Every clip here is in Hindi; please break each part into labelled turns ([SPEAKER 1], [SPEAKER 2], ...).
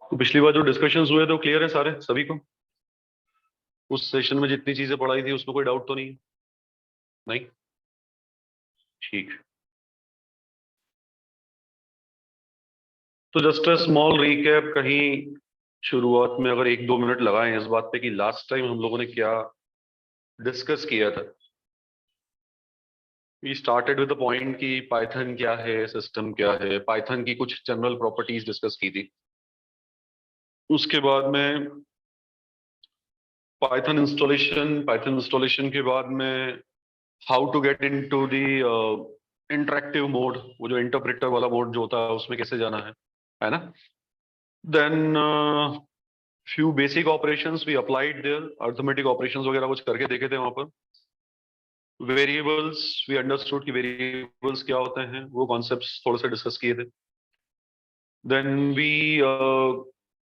[SPEAKER 1] तो पिछली बार जो डिस्कशंस हुए थे वो क्लियर है सारे सभी को? उस सेशन में जितनी चीजें पढ़ाई थी उसमें कोई डाउट तो नहीं? नहीं, ठीक। तो जस्ट अ स्मॉल रिकैप, कहीं शुरुआत में अगर 1-2 मिनट लगाएं इस बात पे कि लास्ट टाइम हम लोगों ने क्या डिस्कस किया था। We started with the point कि पाइथन क्या है, सिस्टम क्या है, पाइथन की कुछ जनरल प्रॉपर्टीज डिस्कस की थी। उसके बाद में पाइथन इंस्टॉलेशन के बाद में how to get into the interactive mode, वो जो इंटरप्रेटर वाला मोड जो होता है उसमें कैसे जाना है ना। Then few basic operations we applied there, arithmetic operations वगैरह कुछ करके देखे थे वहां पर। वेरिएबल्स, वी अंडरस्टूड कि वेरिएबल्स क्या होते हैं, वो कॉन्सेप्ट्स थोड़े से डिस्कस किए थे। Then we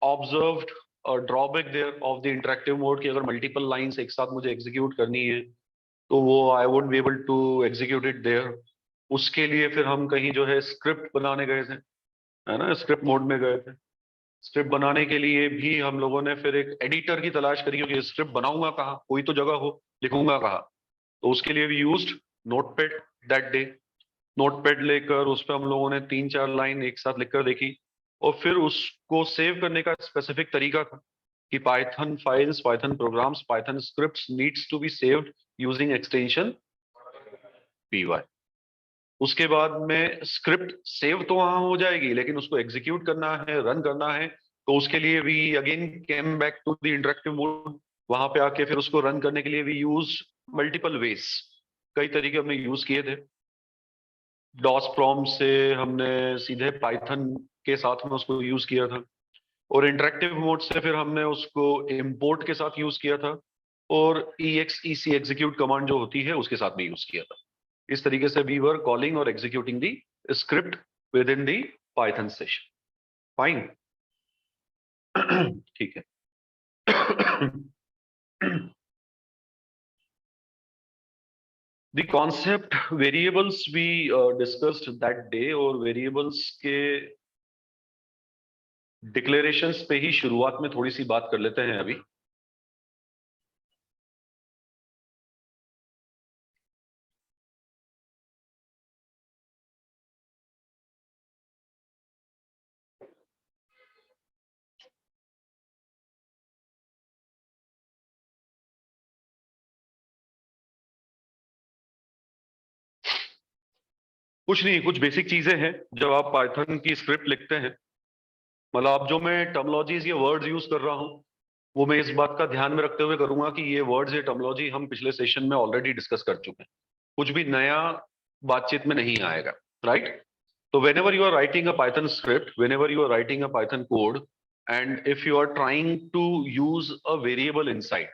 [SPEAKER 1] observed drawback there of the interactive mode कि अगर मल्टीपल लाइंस एक साथ मुझे एग्जीक्यूट करनी है तो वो I would be able to execute it there. उसके लिए फिर हम कहीं जो है स्क्रिप्ट बनाने गए थे, है ना, स्क्रिप्ट मोड में गए थे। स्क्रिप्ट बनाने के लिए भी हम लोगों ने फिर एक एडिटर की तलाश करी, क्योंकि स्क्रिप्ट बनाऊंगा कहाँ, कोई तो जगह हो, लिखूंगा कहाँ। तो उसके लिए भी used notepad that day. Notepad लेकर उस पर हम लोगों ने 3-4 लाइन एक साथ लिखकर देखी, और फिर उसको सेव करने का स्पेसिफिक तरीका था कि Python files, Python programs, Python scripts needs to be saved using extension py। उसके बाद में स्क्रिप्ट सेव तो वहां हो जाएगी, लेकिन उसको एग्जीक्यूट करना है, रन करना है, तो उसके लिए we again came back to the interactive mode. वहां पे आके फिर उसको रन करने के लिए वी यूज मल्टीपल वेज, कई तरीके हमने यूज किए थे। डॉस प्रॉम्प्ट से हमने सीधे पाइथन के साथ में उसको यूज किया था, और इंटरेक्टिव मोड से फिर हमने उसको इम्पोर्ट के साथ यूज किया था, और exec एग्जीक्यूट कमांड जो होती है उसके साथ भी यूज किया था। इस तरीके से वी वर कॉलिंग और executing the script within the Python session. Fine. ठीक है। The concept variables we discussed that day, और वेरिएबल्स के डिक्लेरेशंस पे ही शुरुआत में थोड़ी सी बात कर लेते हैं अभी। कुछ नहीं, कुछ बेसिक चीजें हैं। जब आप पाइथन की स्क्रिप्ट लिखते हैं, मतलब अब जो मैं टर्मोलॉजीज या वर्ड्स यूज कर रहा हूं, वो मैं इस बात का ध्यान में रखते हुए करूंगा कि ये वर्ड्स या टर्मोलॉजी हम पिछले सेशन में ऑलरेडी डिस्कस कर चुके हैं, कुछ भी नया बातचीत में नहीं आएगा, राइट। तो whenever you are writing a Python script, whenever you are writing a Python code, and if you are trying to use a variable inside,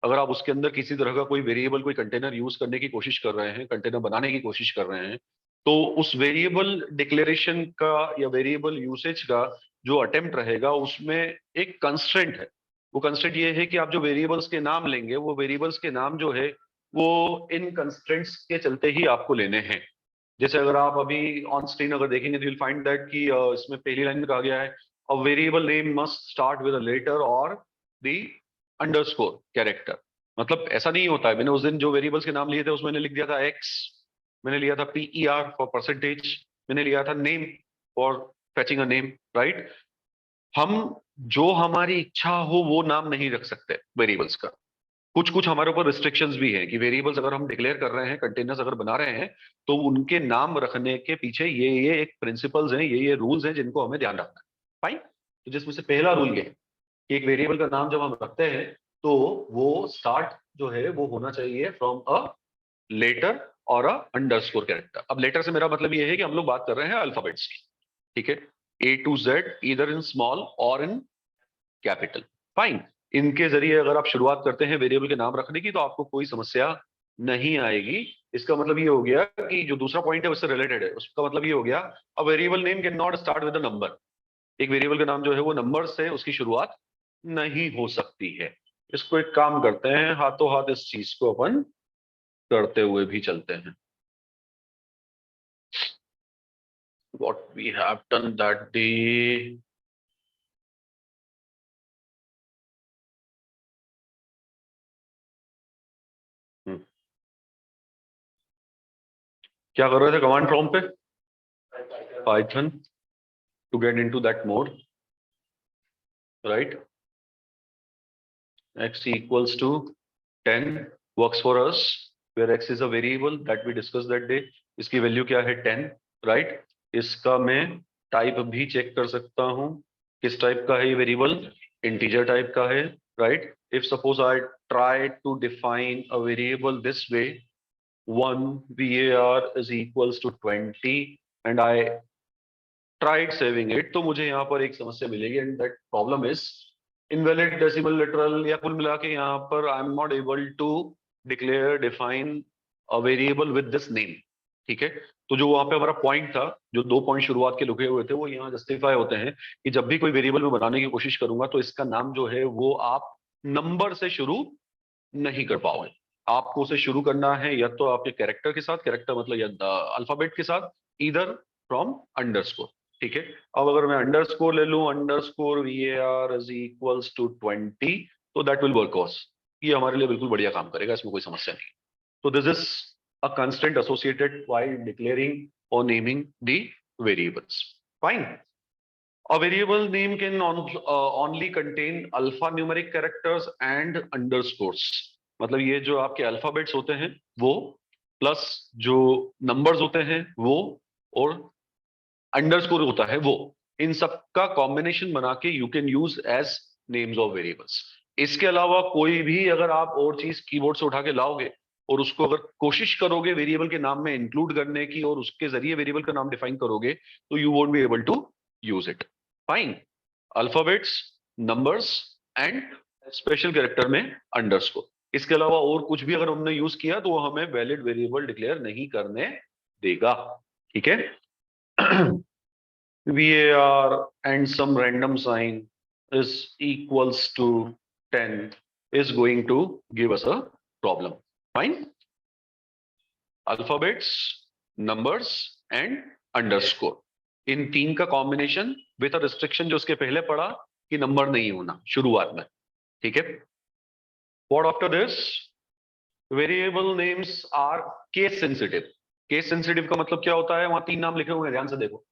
[SPEAKER 1] अगर आप उसके अंदर किसी तरह का कोई वेरिएबल, कोई कंटेनर यूज करने की कोशिश कर रहे हैं, कंटेनर बनाने की कोशिश कर रहे हैं, तो उस वेरिएबल डिक्लेरेशन का या वेरिएबल यूसेज का जो अटेम्प्ट रहेगा उसमें एक कंस्ट्रेंट है। वो कंस्ट्रेंट ये है कि आप जो वेरिएबल्स के नाम लेंगे, वो वेरिएबल्स के नाम जो है वो इन कंस्ट्रेंट्स के चलते ही आपको लेने हैं। जैसे अगर आप अभी ऑन स्क्रीन अगर देखेंगे तो विल फाइंड दैट कि इसमें पहली लाइन में कहा गया है a variable name must start with a letter और द अंडरस्कोर कैरेक्टर। मतलब ऐसा नहीं होता है, मैंने उस दिन जो वेरिएबल्स के नाम लिए थे उसमें मैंने लिख दिया था एक्स, मैंने लिया था PER फॉर परसेंटेज, मैंने लिया था name for फैचिंग a name, right. हम जो हमारी इच्छा हो वो नाम नहीं रख सकते वेरिएबल्स का। कुछ कुछ हमारे ऊपर रिस्ट्रिक्शंस भी हैं कि वेरिएबल्स अगर हम डिक्लेयर कर रहे हैं, कंटेनर्स अगर बना रहे हैं, तो उनके नाम रखने के पीछे ये एक प्रिंसिपल्स हैं, ये रूल्स हैं जिनको हमें ध्यान रखना है। फाइन। तो जिसमें से पहला रूल ये है कि एक वेरिएबल का नाम जब हम रखते हैं तो वो स्टार्ट जो है वो होना चाहिए फ्रॉम अ लेटर और अ अंडरस्कोर कैरेक्टर। अब लेटर से मेरा मतलब ये है कि हम लोग बात कर रहे हैं अल्फाबेट्स की, ठीक है। A to Z either in small or in capital. Fine, इनके जरिए अगर आप शुरुआत करते हैं वेरिएबल के नाम रखने की तो आपको कोई समस्या नहीं आएगी। इसका मतलब ये हो गया कि जो दूसरा पॉइंट है उससे रिलेटेड है, उसका मतलब ये हो गया अ variable name can not start with a number. एक वेरिएबल का नाम जो है वो नंबर से उसकी शुरुआत नहीं हो सकती है। इसको एक काम करते हैं, हाथों हाथ इस चीज को अपन करते हुए भी चलते हैं। What we have done that day। क्या कर रहे थे कमांड प्रॉम्प्ट पे? Python to get into that mode, right? X equals to 10 works for us, where x is a variable that we discussed that day। इसकी वैल्यू क्या है? 10, right? इसका मैं टाइप भी चेक कर सकता हूं, किस टाइप का है ये वेरिएबल? इंटीजर टाइप का है, right? If suppose I try to define a variable this way, 1 var is equals to 20 and I tried saving it, तो मुझे यहाँ पर एक समस्या मिलेगी and that problem is invalid decimal literal, या कुल मिला के यहाँ पर I am not able to declare define a variable with this name. ठीक है, तो जो वहां पे हमारा पॉइंट था, जो 2 पॉइंट शुरुआत के लुके हुए थे, वो यहाँ जस्टिफाई होते हैं कि जब भी कोई वेरिएबल में बनाने की कोशिश करूंगा तो इसका नाम जो है वो आप नंबर से शुरू नहीं कर पाओगे। आपको उसे शुरू करना है या तो आपके कैरेक्टर के साथ, कैरेक्टर मतलब या अल्फाबेट के साथ, इधर फ्रॉम अंडरस्कोर। ठीक है, अब अगर मैं अंडरस्कोर ले लूं, underscore var is equals to 20, तो दैट विल वर्क ऑस। ये हमारे लिए बिल्कुल बढ़िया काम करेगा, इसमें कोई समस्या नहीं। तो this is a constraint associated while declaring और naming the variables. Fine. A variable name can only contain alphanumeric characters and underscores। मतलब ये जो आपके अल्फाबेट्स होते हैं वो, प्लस जो नंबर्स होते हैं वो, और अंडरस्कोर होता है वो, इन सब का कॉम्बिनेशन बना के you can use as names of variables. इसके अलावा कोई भी अगर आप और चीज कीबोर्ड से उठा के लाओगे और उसको अगर कोशिश करोगे वेरिएबल के नाम में इंक्लूड करने की और उसके जरिए वेरिएबल का नाम डिफाइन करोगे, तो you won't be able to use it. Fine, alphabets, numbers and special character में अंडरस्कोर। इसके अलावा और कुछ भी अगर हमने यूज किया तो वो हमें वैलिड वेरिएबल डिक्लेयर नहीं करने देगा। ठीक है। var and some random sign is equals to 10 is going to give us a problem. Fine. Alphabets, numbers and underscore, इन 3 का कॉम्बिनेशन विद अ रिस्ट्रिक्शन जो उसके पहले पड़ा कि नंबर नहीं होना शुरुआत में। ठीक है। What after this? Variable names are case sensitive. Case sensitive का मतलब क्या होता है? वहां 3 नाम लिखे हुए हैं, ध्यान से देखो।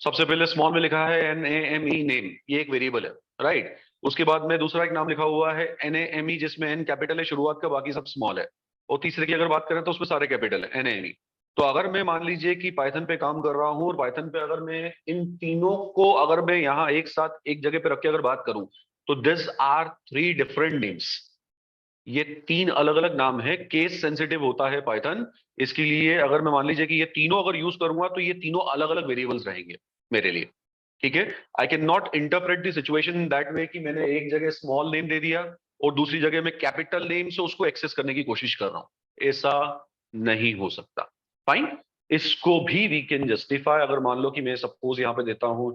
[SPEAKER 1] सबसे पहले स्मॉल में लिखा है NAME नेम, ये एक वेरिएबल है, राइट। उसके बाद में दूसरा एक नाम लिखा हुआ है NAME जिसमें N कैपिटल है शुरुआत का, बाकी सब स्मॉल है। और तीसरे की अगर बात करें तो उसमें सारे कैपिटल है, NAME। तो अगर मैं मान लीजिए कि पाइथन पे काम कर रहा हूं और पाइथन पे अगर मैं इन तीनों को अगर मैं यहाँ एक साथ एक जगह पे रख के अगर बात करूं, तो दिस आर 3 डिफरेंट नेम्स। ये 3 अलग अलग नाम है। केस सेंसिटिव होता है पाइथन, इसके लिए अगर मैं मान लीजिए कि ये तीनों अगर यूज करूंगा तो ये तीनों अलग अलग वेरिएबल्स रहेंगे मेरे लिए। ठीक है, I can not interpret the situation that way कि मैंने एक जगह स्मॉल नेम दे दिया और दूसरी जगह मैं कैपिटल नेम से उसको एक्सेस करने की कोशिश कर रहा हूं, ऐसा नहीं हो सकता। फाइन, इसको भी वी कैन जस्टिफाई। अगर मान लो कि मैं सपोज यहां पे देता हूं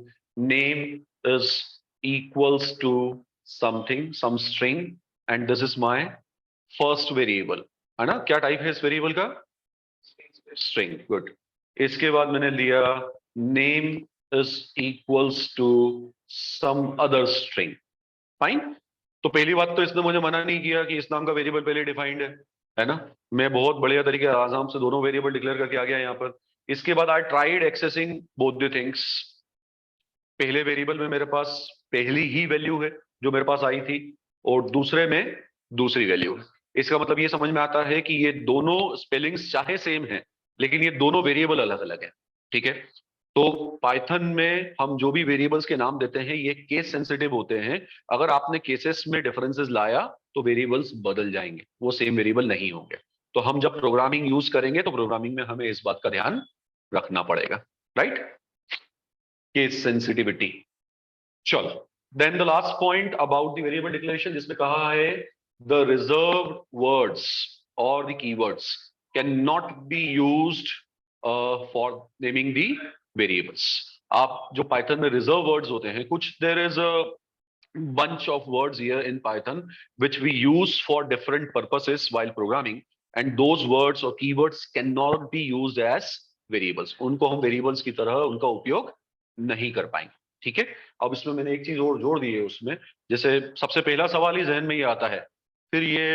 [SPEAKER 1] name is equals to something, some string, and this is my first variable, है ना? क्या टाइप है इस वेरिएबल का? स्ट्रिंग। गुड। इसके बाद मैंने लिया name is equals to some other string. Fine. तो पहली बात तो इसने मुझे मना नहीं किया कि इस नाम का वेरिएबल पहले डिफाइंड है ना? मैं बहुत बढ़िया तरीके आराम से दोनों वेरिएबल डिक्लेयर करके आ गया यहाँ पर। इसके बाद I tried accessing both the things. पहले वेरिएबल में मेरे पास पहली ही वैल्यू है जो मेरे पास आई थी, और दूसरे में दूसरी वैल्यू है। इसका मतलब ये समझ में आता है कि ये दोनों स्पेलिंग्स चाहे सेम हैं लेकिन ये दोनों वेरिएबल अलग अलग है। ठीक है, तो पाइथन में हम जो भी वेरिएबल्स के नाम देते हैं ये केस सेंसिटिव होते हैं। अगर आपने केसेस में डिफरेंसेस लाया तो वेरिएबल्स बदल जाएंगे, वो सेम वेरिएबल नहीं होंगे। तो हम जब प्रोग्रामिंग यूज करेंगे तो प्रोग्रामिंग में हमें इस बात का ध्यान रखना पड़ेगा, राइट? Case sensitivity. चलो, then the last point about the variable declaration, जिसमें कहा है द रिजर्व वर्ड्स और the keywords can not be used for naming the variables. आप जो पाइथन में रिजर्व वर्ड्स होते हैं, कुछ there is a bunch of words here in Python which we use for different purposes while programming, and those words or keywords cannot be used as variables. उनको हम variables की तरह उनका उपयोग नहीं कर पाएंगे। ठीक है, अब इसमें मैंने एक चीज और जोड़ दी है उसमें, जैसे सबसे पहला सवाल ही जहन में ये आता है, फिर ये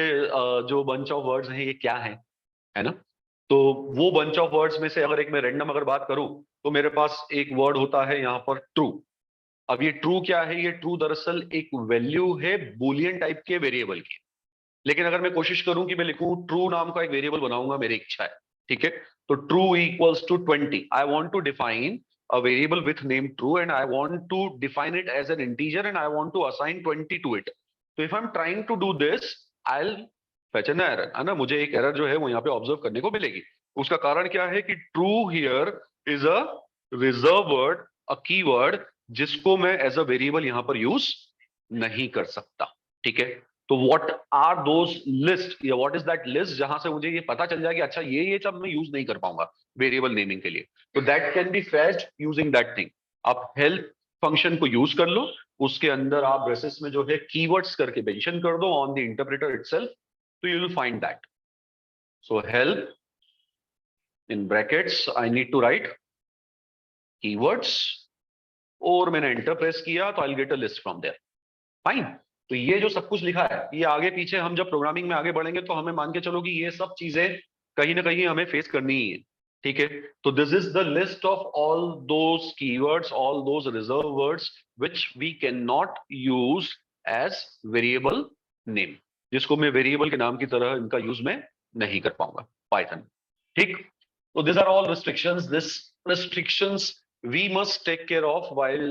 [SPEAKER 1] जो bunch of words हैं ये क्या है ना? तो वो bunch of words में से अगर एक मैं random अगर बात करूं, तो मेरे पास एक वर्ड होता है यहाँ पर true। अब ये ट्रू क्या है? ये ट्रू दरअसल एक वैल्यू है बुलियन टाइप के वेरिएबल की। लेकिन अगर मैं कोशिश करूं कि मैं लिखूं ट्रू नाम का एक वेरिएबल बनाऊंगा, मेरी इच्छा है, ठीक है, तो true equals to 20, I want to define a variable with name true and I want to define it as an integer and I want to assign 20 to it. तो if I am trying to do this, I will fetch an error, है ना? मुझे एक एरर जो है वो यहाँ पे ऑब्जर्व करने को मिलेगी। उसका कारण क्या है कि true here is a reserve word, a keyword, जिसको मैं एज अ वेरिएबल यहां पर यूज नहीं कर सकता। ठीक है, तो व्हाट आर दोज लिस्ट, या व्हाट इज दैट लिस्ट जहां से मुझे ये पता चल जाए कि अच्छा ये सब मैं यूज नहीं कर पाऊंगा वेरिएबल नेमिंग के लिए, तो that can B fetched using that thing. आप हेल्प फंक्शन को यूज कर लो, उसके अंदर आप ब्रेसेस में जो है कीवर्ड्स करके मेंशन कर दो ऑन द इंटरप्रेटर इटसेल्फ, तो you will find that. So help in brackets I need to write keywords, और मैंने एंटर प्रेस किया तो I will get a list from there. Fine. तो ये जो सब कुछ लिखा है, ये आगे पीछे हम जब प्रोग्रामिंग में आगे बढ़ेंगे तो हमें मान के चलो कि ये सब चीजें कहीं ना कहीं हमें फेस करनी ही है। ठीक है, तो this is the list of all those keywords, all those reserve words which we can not use as variable name, जिसको मैं वेरिएबल के नाम की तरह इनका यूज में नहीं कर पाऊंगा पाइथन। ठीक, तो these are all restrictions. This restrictions we must take care of while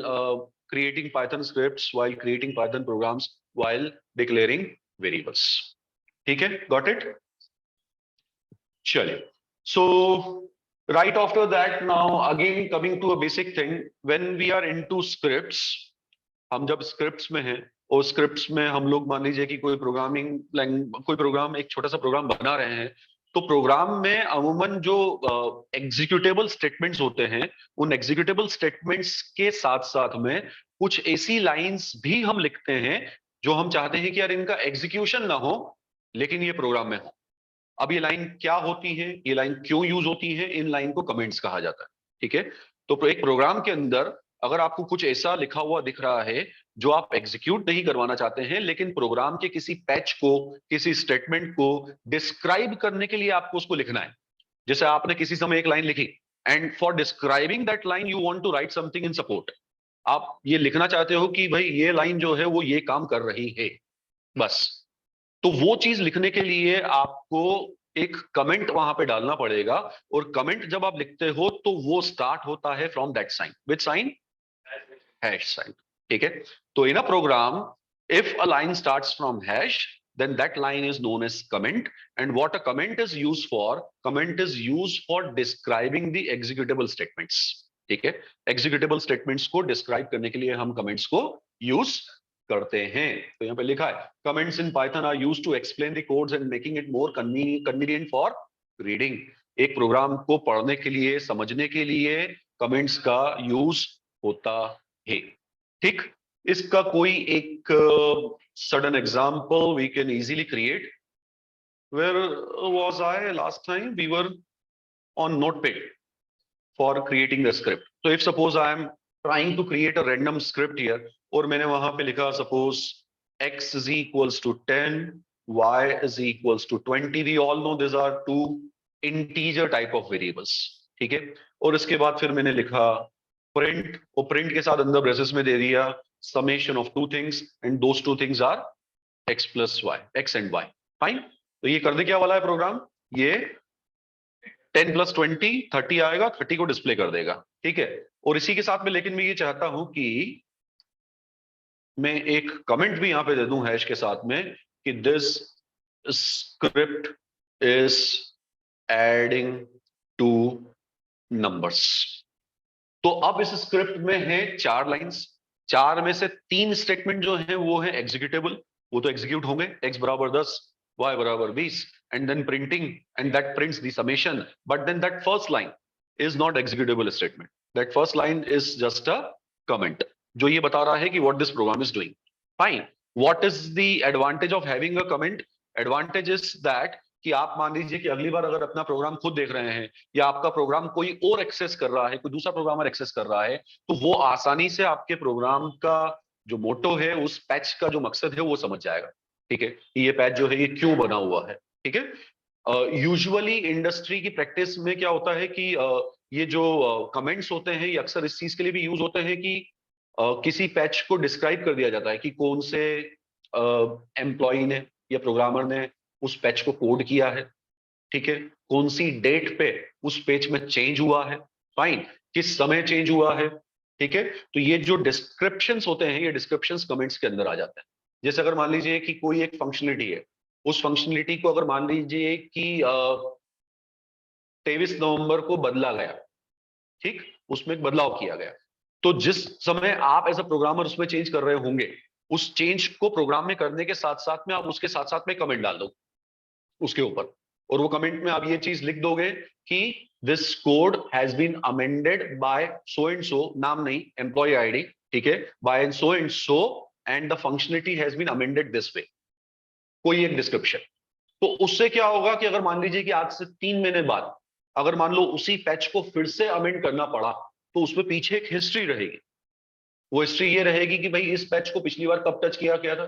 [SPEAKER 1] creating Python scripts, while creating Python programs, while declaring variables. ठीक है, got it? चलिए, so right after that, now again coming to a basic thing, when we are into scripts, हम जब स्क्रिप्ट्स में हैं और स्क्रिप्ट्स में हम लोग मान लीजिए कि कोई प्रोग्राम, एक छोटा सा प्रोग्राम बना रहे हैं, तो प्रोग्राम में अमूमन जो एग्जीक्यूटेबल स्टेटमेंट्स होते हैं, उन एग्जीक्यूटेबल स्टेटमेंट्स के साथ साथ में कुछ ऐसी लाइंस भी हम लिखते हैं जो हम चाहते हैं कि यार इनका एग्जीक्यूशन ना हो लेकिन ये प्रोग्राम में हो। अब ये लाइन क्या होती है, ये लाइन क्यों यूज होती है? इन लाइन को कमेंट्स कहा जाता है। ठीक है, तो एक प्रोग्राम के अंदर अगर आपको कुछ ऐसा लिखा हुआ दिख रहा है जो आप एग्जीक्यूट नहीं करवाना चाहते हैं, लेकिन प्रोग्राम के किसी पैच को, किसी स्टेटमेंट को डिस्क्राइब करने के लिए आपको उसको लिखना है। जैसे आपने किसी समय एक लाइन लिखी and for describing that line you want to write something in support. आप ये लिखना चाहते हो कि भाई ये लाइन जो है वो ये काम कर रही है, बस। तो वो चीज लिखने के लिए आपको एक कमेंट वहां पे डालना पड़ेगा, और कमेंट जब आप लिखते हो तो वो स्टार्ट होता है from that sign. Which sign? Hash sign. ठीक है, तो in a program if a line starts from hash, then that line is known as comment. And what a comment is used for, comment is used for describing the executable statements. ठीक है, executable statements को describe करने के लिए हम comments को use करते हैं। तो यहाँ पे लिखा है comments in Python are used to explain the codes and making it more convenient for reading. एक प्रोग्राम को पढ़ने के लिए, समझने के लिए comments का यूज होता है। ठीक, इसका कोई एक sudden example we can easily create. Where was I last time? We were on Notepad for creating the script. So if suppose I am trying to create a random script here, और मैंने वहां पे लिखा suppose x is equals to 10, y is equals to 20. We all know these are two integer type of variables. ठीक है, और इसके बाद फिर मैंने लिखा print, और print के साथ अंदर ब्रेसेस में दे दिया summation of two things, and those two things are x plus y, x and y. Fine. तो ये करने क्या वाला है प्रोग्राम? ये 10 plus 20 30 आएगा, 30 को डिस्प्ले कर देगा। ठीक है, और इसी के साथ में लेकिन मैं ये चाहता हूं कि मैं एक कमेंट भी यहां पे दे दूं हैश के साथ में कि this script is adding two numbers. तो अब इस स्क्रिप्ट में है 4 लाइंस, 4 में से 3 स्टेटमेंट जो है वो है एग्जीक्यूटेबल, वो तो एग्जीक्यूट होंगे, x बराबर 10, y बराबर 20, and then printing, and that prints the summation, but then that first line is not executable statement, that first line is just a comment, जो ये बता रहा है कि what this program is doing. Fine, what is the advantage of having a comment? Advantage is that कि आप मान लीजिए कि अगली बार अगर अपना प्रोग्राम खुद देख रहे हैं, या आपका प्रोग्राम कोई और एक्सेस कर रहा है, कोई दूसरा प्रोग्रामर एक्सेस कर रहा है, तो वो आसानी से आपके प्रोग्राम का जो मोटो है, उस पैच का जो मकसद है, वो समझ जाएगा। ठीक है, ये पैच जो है ये क्यों बना हुआ है। ठीक है, यूजुअली इंडस्ट्री की प्रैक्टिस में क्या होता है कि ये जो कमेंट्स होते हैं, ये अक्सर इस चीज के लिए भी यूज होते हैं कि किसी पैच को डिस्क्राइब कर दिया जाता है कि कौन से एम्प्लॉय ने या प्रोग्रामर ने उस पैच को कोड किया है। ठीक है, कौन सी डेट पे उस पेज में चेंज हुआ है, फाइन, किस समय चेंज हुआ है। ठीक है, तो ये जो डिस्क्रिप्शंस होते हैं, ये डिस्क्रिप्शंस कमेंट्स के अंदर आ जाते हैं। जैसे अगर मान लीजिए कि कोई एक फंक्शनलिटी है, उस फंक्शनलिटी को अगर मान लीजिए कि 23 नवंबर को बदला गया, ठीक, उसमें एक बदलाव किया गया, तो जिस समय आप एज अ प्रोग्रामर उसमें चेंज कर रहे होंगे, उस चेंज को प्रोग्राम में करने के साथ साथ में आप उसके साथ साथ में कमेंट डाल दो उसके ऊपर, और वो कमेंट में आप ये चीज लिख दोगे कि this code has been amended by so and so, नाम नहीं, एम्प्लॉय आईडी, ठीक है, by so and so, and the functionality has been amended this way, कोई एक डिस्क्रिप्शन। तो उससे क्या होगा कि अगर मान लीजिए कि आज से 3 महीने बाद अगर मान लो उसी पैच को फिर से अमेंड करना पड़ा, तो उसमें पीछे एक हिस्ट्री रहेगी। वो हिस्ट्री ये रहेगी कि भाई इस पैच को पिछली बार कब टच किया गया था,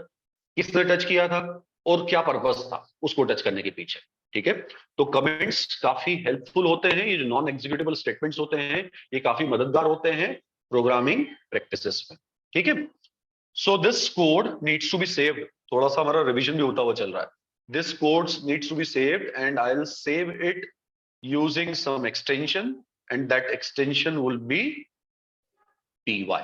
[SPEAKER 1] किसने टच किया था, और क्या पर्पस था उसको टच करने के पीछे। ठीक है, तो कमेंट्स काफी हेल्पफुल होते हैं, ये जो नॉन एग्जीक्यूटेबल स्टेटमेंट्स होते हैं, ये काफी मददगार होते हैं प्रोग्रामिंग प्रैक्टिसेस में। ठीक है, so this code needs to be saved, थोड़ा सा हमारा रिवीजन भी होता हुआ चल रहा है। This code needs to be saved and I will save it using some extension, and that extension will be py।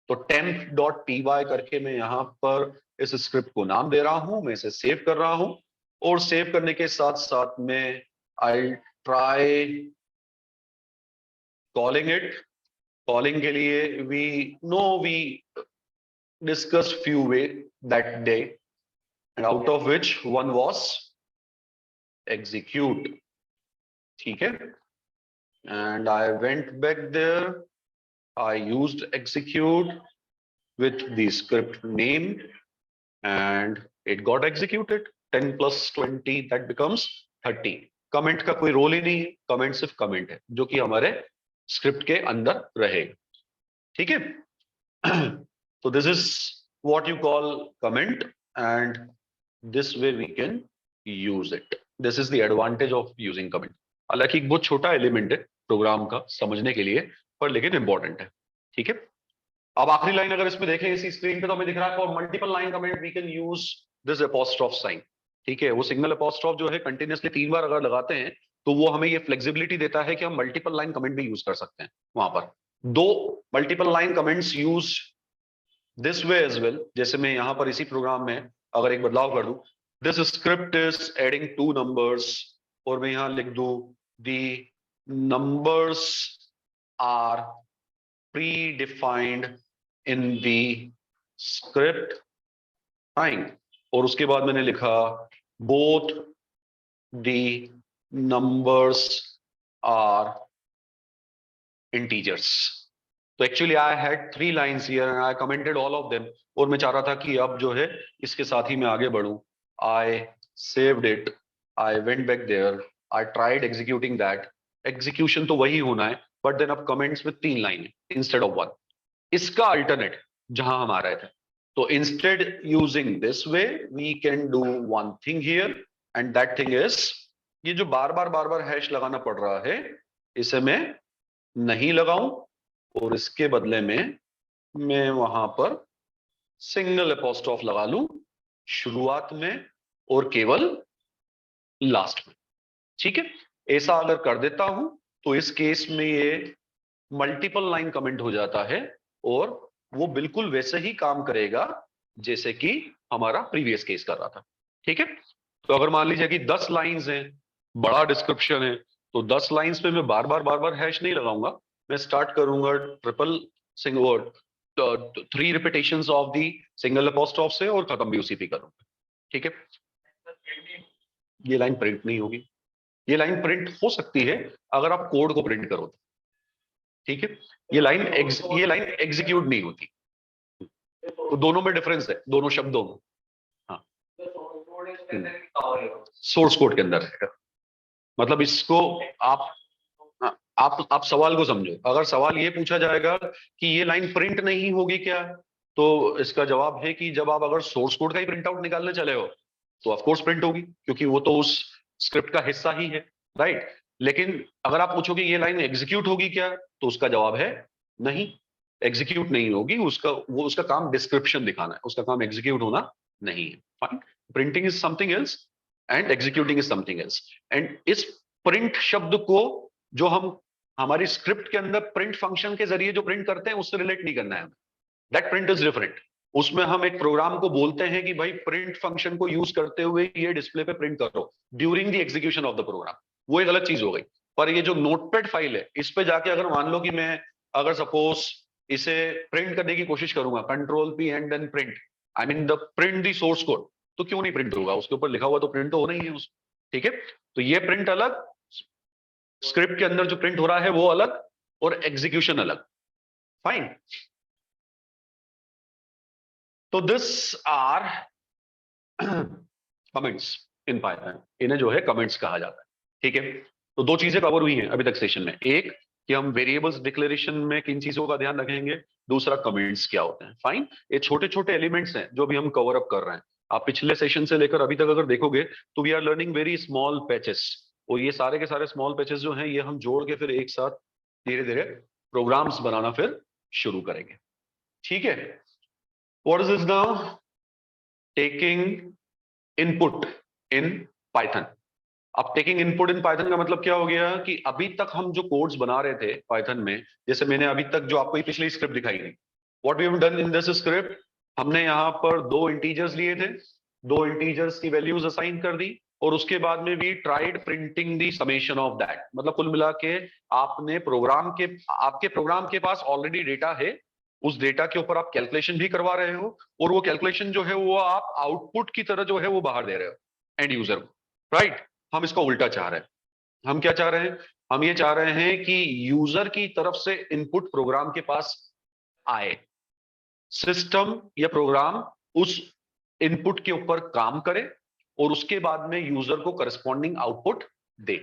[SPEAKER 1] तो temp.py करके मैं यहां पर इस स्क्रिप्ट को नाम दे रहा हूं, मैं इसे सेव कर रहा हूं, और सेव करने के साथ साथ में I try calling it. Calling के लिए we discuss few way that day, and out of which one was execute. ठीक है, and I went back there, I used execute with the script name, and it got executed। 10 plus 20 that becomes 30। Comment का कोई रोल ही नहीं है, कमेंट सिर्फ कमेंट है जो कि हमारे स्क्रिप्ट के अंदर रहेगा। ठीक है, तो this is what you call comment, and this way we can use it. This is the advantage of using comment. हालांकि एक बहुत छोटा एलिमेंट है प्रोग्राम का समझने के लिए, पर लेकिन इंपॉर्टेंट है। ठीक है, अब आखिरी लाइन अगर इसमें देखें इसी स्क्रीन पे, तो हमें दिख रहा है for multiple line comment we can use this apostrophe sign. ठीक है, वो सिंगल अपॉस्ट्रोफ जो है कंटिन्यूअसली 3 बार अगर लगाते हैं, तो वो हमें ये फ्लेक्सिबिलिटी देता है कि हम मल्टीपल लाइन कमेंट भी यूज कर सकते हैं वहां पर। दो multiple line comments use this way as well, जैसे मैं यहां पर इसी प्रोग्राम में अगर एक बदलाव कर दूं, this script is adding 2 numbers, और मैं यहां लिख दूं the numbers are predefined in the script, fine, और उसके बाद मैंने लिखा both the numbers are integers। तो actually I had 3 lines here and I commented all of them, और मैं चाह रहा था कि अब जो है इसके साथ ही मैं आगे बढ़ूं। I saved it, I went back there, I tried executing that। Execution तो वही होना है, बट देन अब कमेंट्स में 3 लाइन इंस्टेड ऑफ 1। इसका अल्टरनेट जहां हम आ रहे थे, तो instead using this way we can do one thing here, and that thing is, ये जो बार बार हैश लगाना पड़ रहा है, इसे मैं नहीं लगाऊं, और इसके बदले में मैं वहां पर सिंगल अपॉस्ट्रोफ लगा लूं शुरुआत में और केवल लास्ट में। ठीक है, ऐसा अगर कर देता हूं तो इस केस में ये मल्टीपल लाइन कमेंट हो जाता है, और वो बिल्कुल वैसे ही काम करेगा जैसे कि हमारा प्रीवियस केस कर रहा था। ठीक है, तो अगर मान लीजिए कि 10 लाइंस हैं, बड़ा डिस्क्रिप्शन है, तो 10 लाइंस पे मैं बार बार हैश नहीं लगाऊंगा, मैं स्टार्ट करूंगा triple single 3 repetitions of the single apostrophe से और खत्म भी उसी पे करूंगा, ठीक है। ये लाइन प्रिंट नहीं होगी, ये लाइन प्रिंट हो सकती है अगर आप कोड को प्रिंट करो, ठीक है। ये लाइन एग्जीक्यूट नहीं होती, तो दोनों में डिफरेंस है, दोनों शब्दों में। हाँ, सोर्स कोड के अंदर है, मतलब इसको आप हाँ, आप सवाल को समझो। अगर सवाल ये पूछा जाएगा कि ये लाइन प्रिंट नहीं होगी क्या, तो इसका जवाब है कि जब आप अगर सोर्स कोड का ही प्रिंट आउट निकालने चले हो तो ऑफ कोर्स प्रिंट होगी, क्योंकि वो तो उस स्क्रिप्ट का हिस्सा ही है, राइट। लेकिन अगर आप पूछोगे ये लाइन एग्जीक्यूट होगी क्या, तो उसका जवाब है नहीं, एग्जीक्यूट नहीं होगी। उसका काम डिस्क्रिप्शन दिखाना है, उसका काम एग्जीक्यूट होना नहीं है। Fine, printing is something else and executing is something else. And इस प्रिंट शब्द को जो हम हमारी स्क्रिप्ट के अंदर प्रिंट फंक्शन के जरिए जो प्रिंट करते हैं उससे रिलेट नहीं करना है हमें। That print is different. उसमें हम एक प्रोग्राम को बोलते हैं कि भाई प्रिंट फंक्शन को यूज करते हुए ये डिस्प्ले पे प्रिंट करो during the execution of the program, वो एक अलग चीज हो गई। पर ये जो नोटपैड फाइल है, इस पे जाके अगर मान लो कि मैं अगर सपोज इसे प्रिंट करने की कोशिश करूंगा, control P and then print, I mean the print the source code, तो क्यों नहीं प्रिंट होगा? उसके ऊपर लिखा हुआ तो प्रिंट तो होना ही है उस, ठीक है। तो ये प्रिंट अलग, स्क्रिप्ट के अंदर जो प्रिंट हो रहा है वो अलग, और एग्जीक्यूशन अलग। फाइन, तो this are comments in Python, इन्हें जो है कमेंट्स कहा जाता है, ठीक है। तो दो चीजें कवर हुई हैं अभी तक सेशन में, एक कि हम वेरिएबल्स डिक्लेरेशन में किन चीजों का ध्यान रखेंगे, दूसरा कमेंट्स क्या होते हैं। फाइन, ये छोटे छोटे एलिमेंट्स हैं जो भी हम कवर अप कर रहे हैं। आप पिछले सेशन से लेकर अभी तक अगर देखोगे तो we are learning very small patches, और ये सारे के सारे स्मॉल पैचेस जो हैं ये हम जोड़ के फिर एक साथ धीरे धीरे प्रोग्राम्स बनाना फिर शुरू करेंगे, ठीक है। What is this now? Taking input in Python. अब टेकिंग इनपुट इन पाइथन का मतलब क्या हो गया कि अभी तक हम जो कोड्स बना रहे थे पाइथन में, जैसे मैंने अभी तक जो आपको पिछली स्क्रिप्ट दिखाई थी, what we have done in this script, हमने यहाँ पर दो इंटीजर्स लिए थे, दो इंटीजर्स की वैल्यूज असाइन कर दी, और उसके बाद में we tried printing the summation of that. मतलब कुल मिला के आपने आपके प्रोग्राम के पास ऑलरेडी डेटा है, उस डेटा के ऊपर आप कैलकुलेशन भी करवा रहे हो, और वो कैलकुलेशन जो है वो आप आउटपुट की तरह जो है वो बाहर दे रहे हो एंड यूजर को, राइट। हम इसका उल्टा चाह रहे हैं। हम क्या चाह रहे हैं? हम ये चाह रहे हैं कि यूजर की तरफ से इनपुट प्रोग्राम के पास आए, सिस्टम या प्रोग्राम उस इनपुट के ऊपर काम करे, और उसके बाद में यूजर को करस्पॉन्डिंग आउटपुट दे।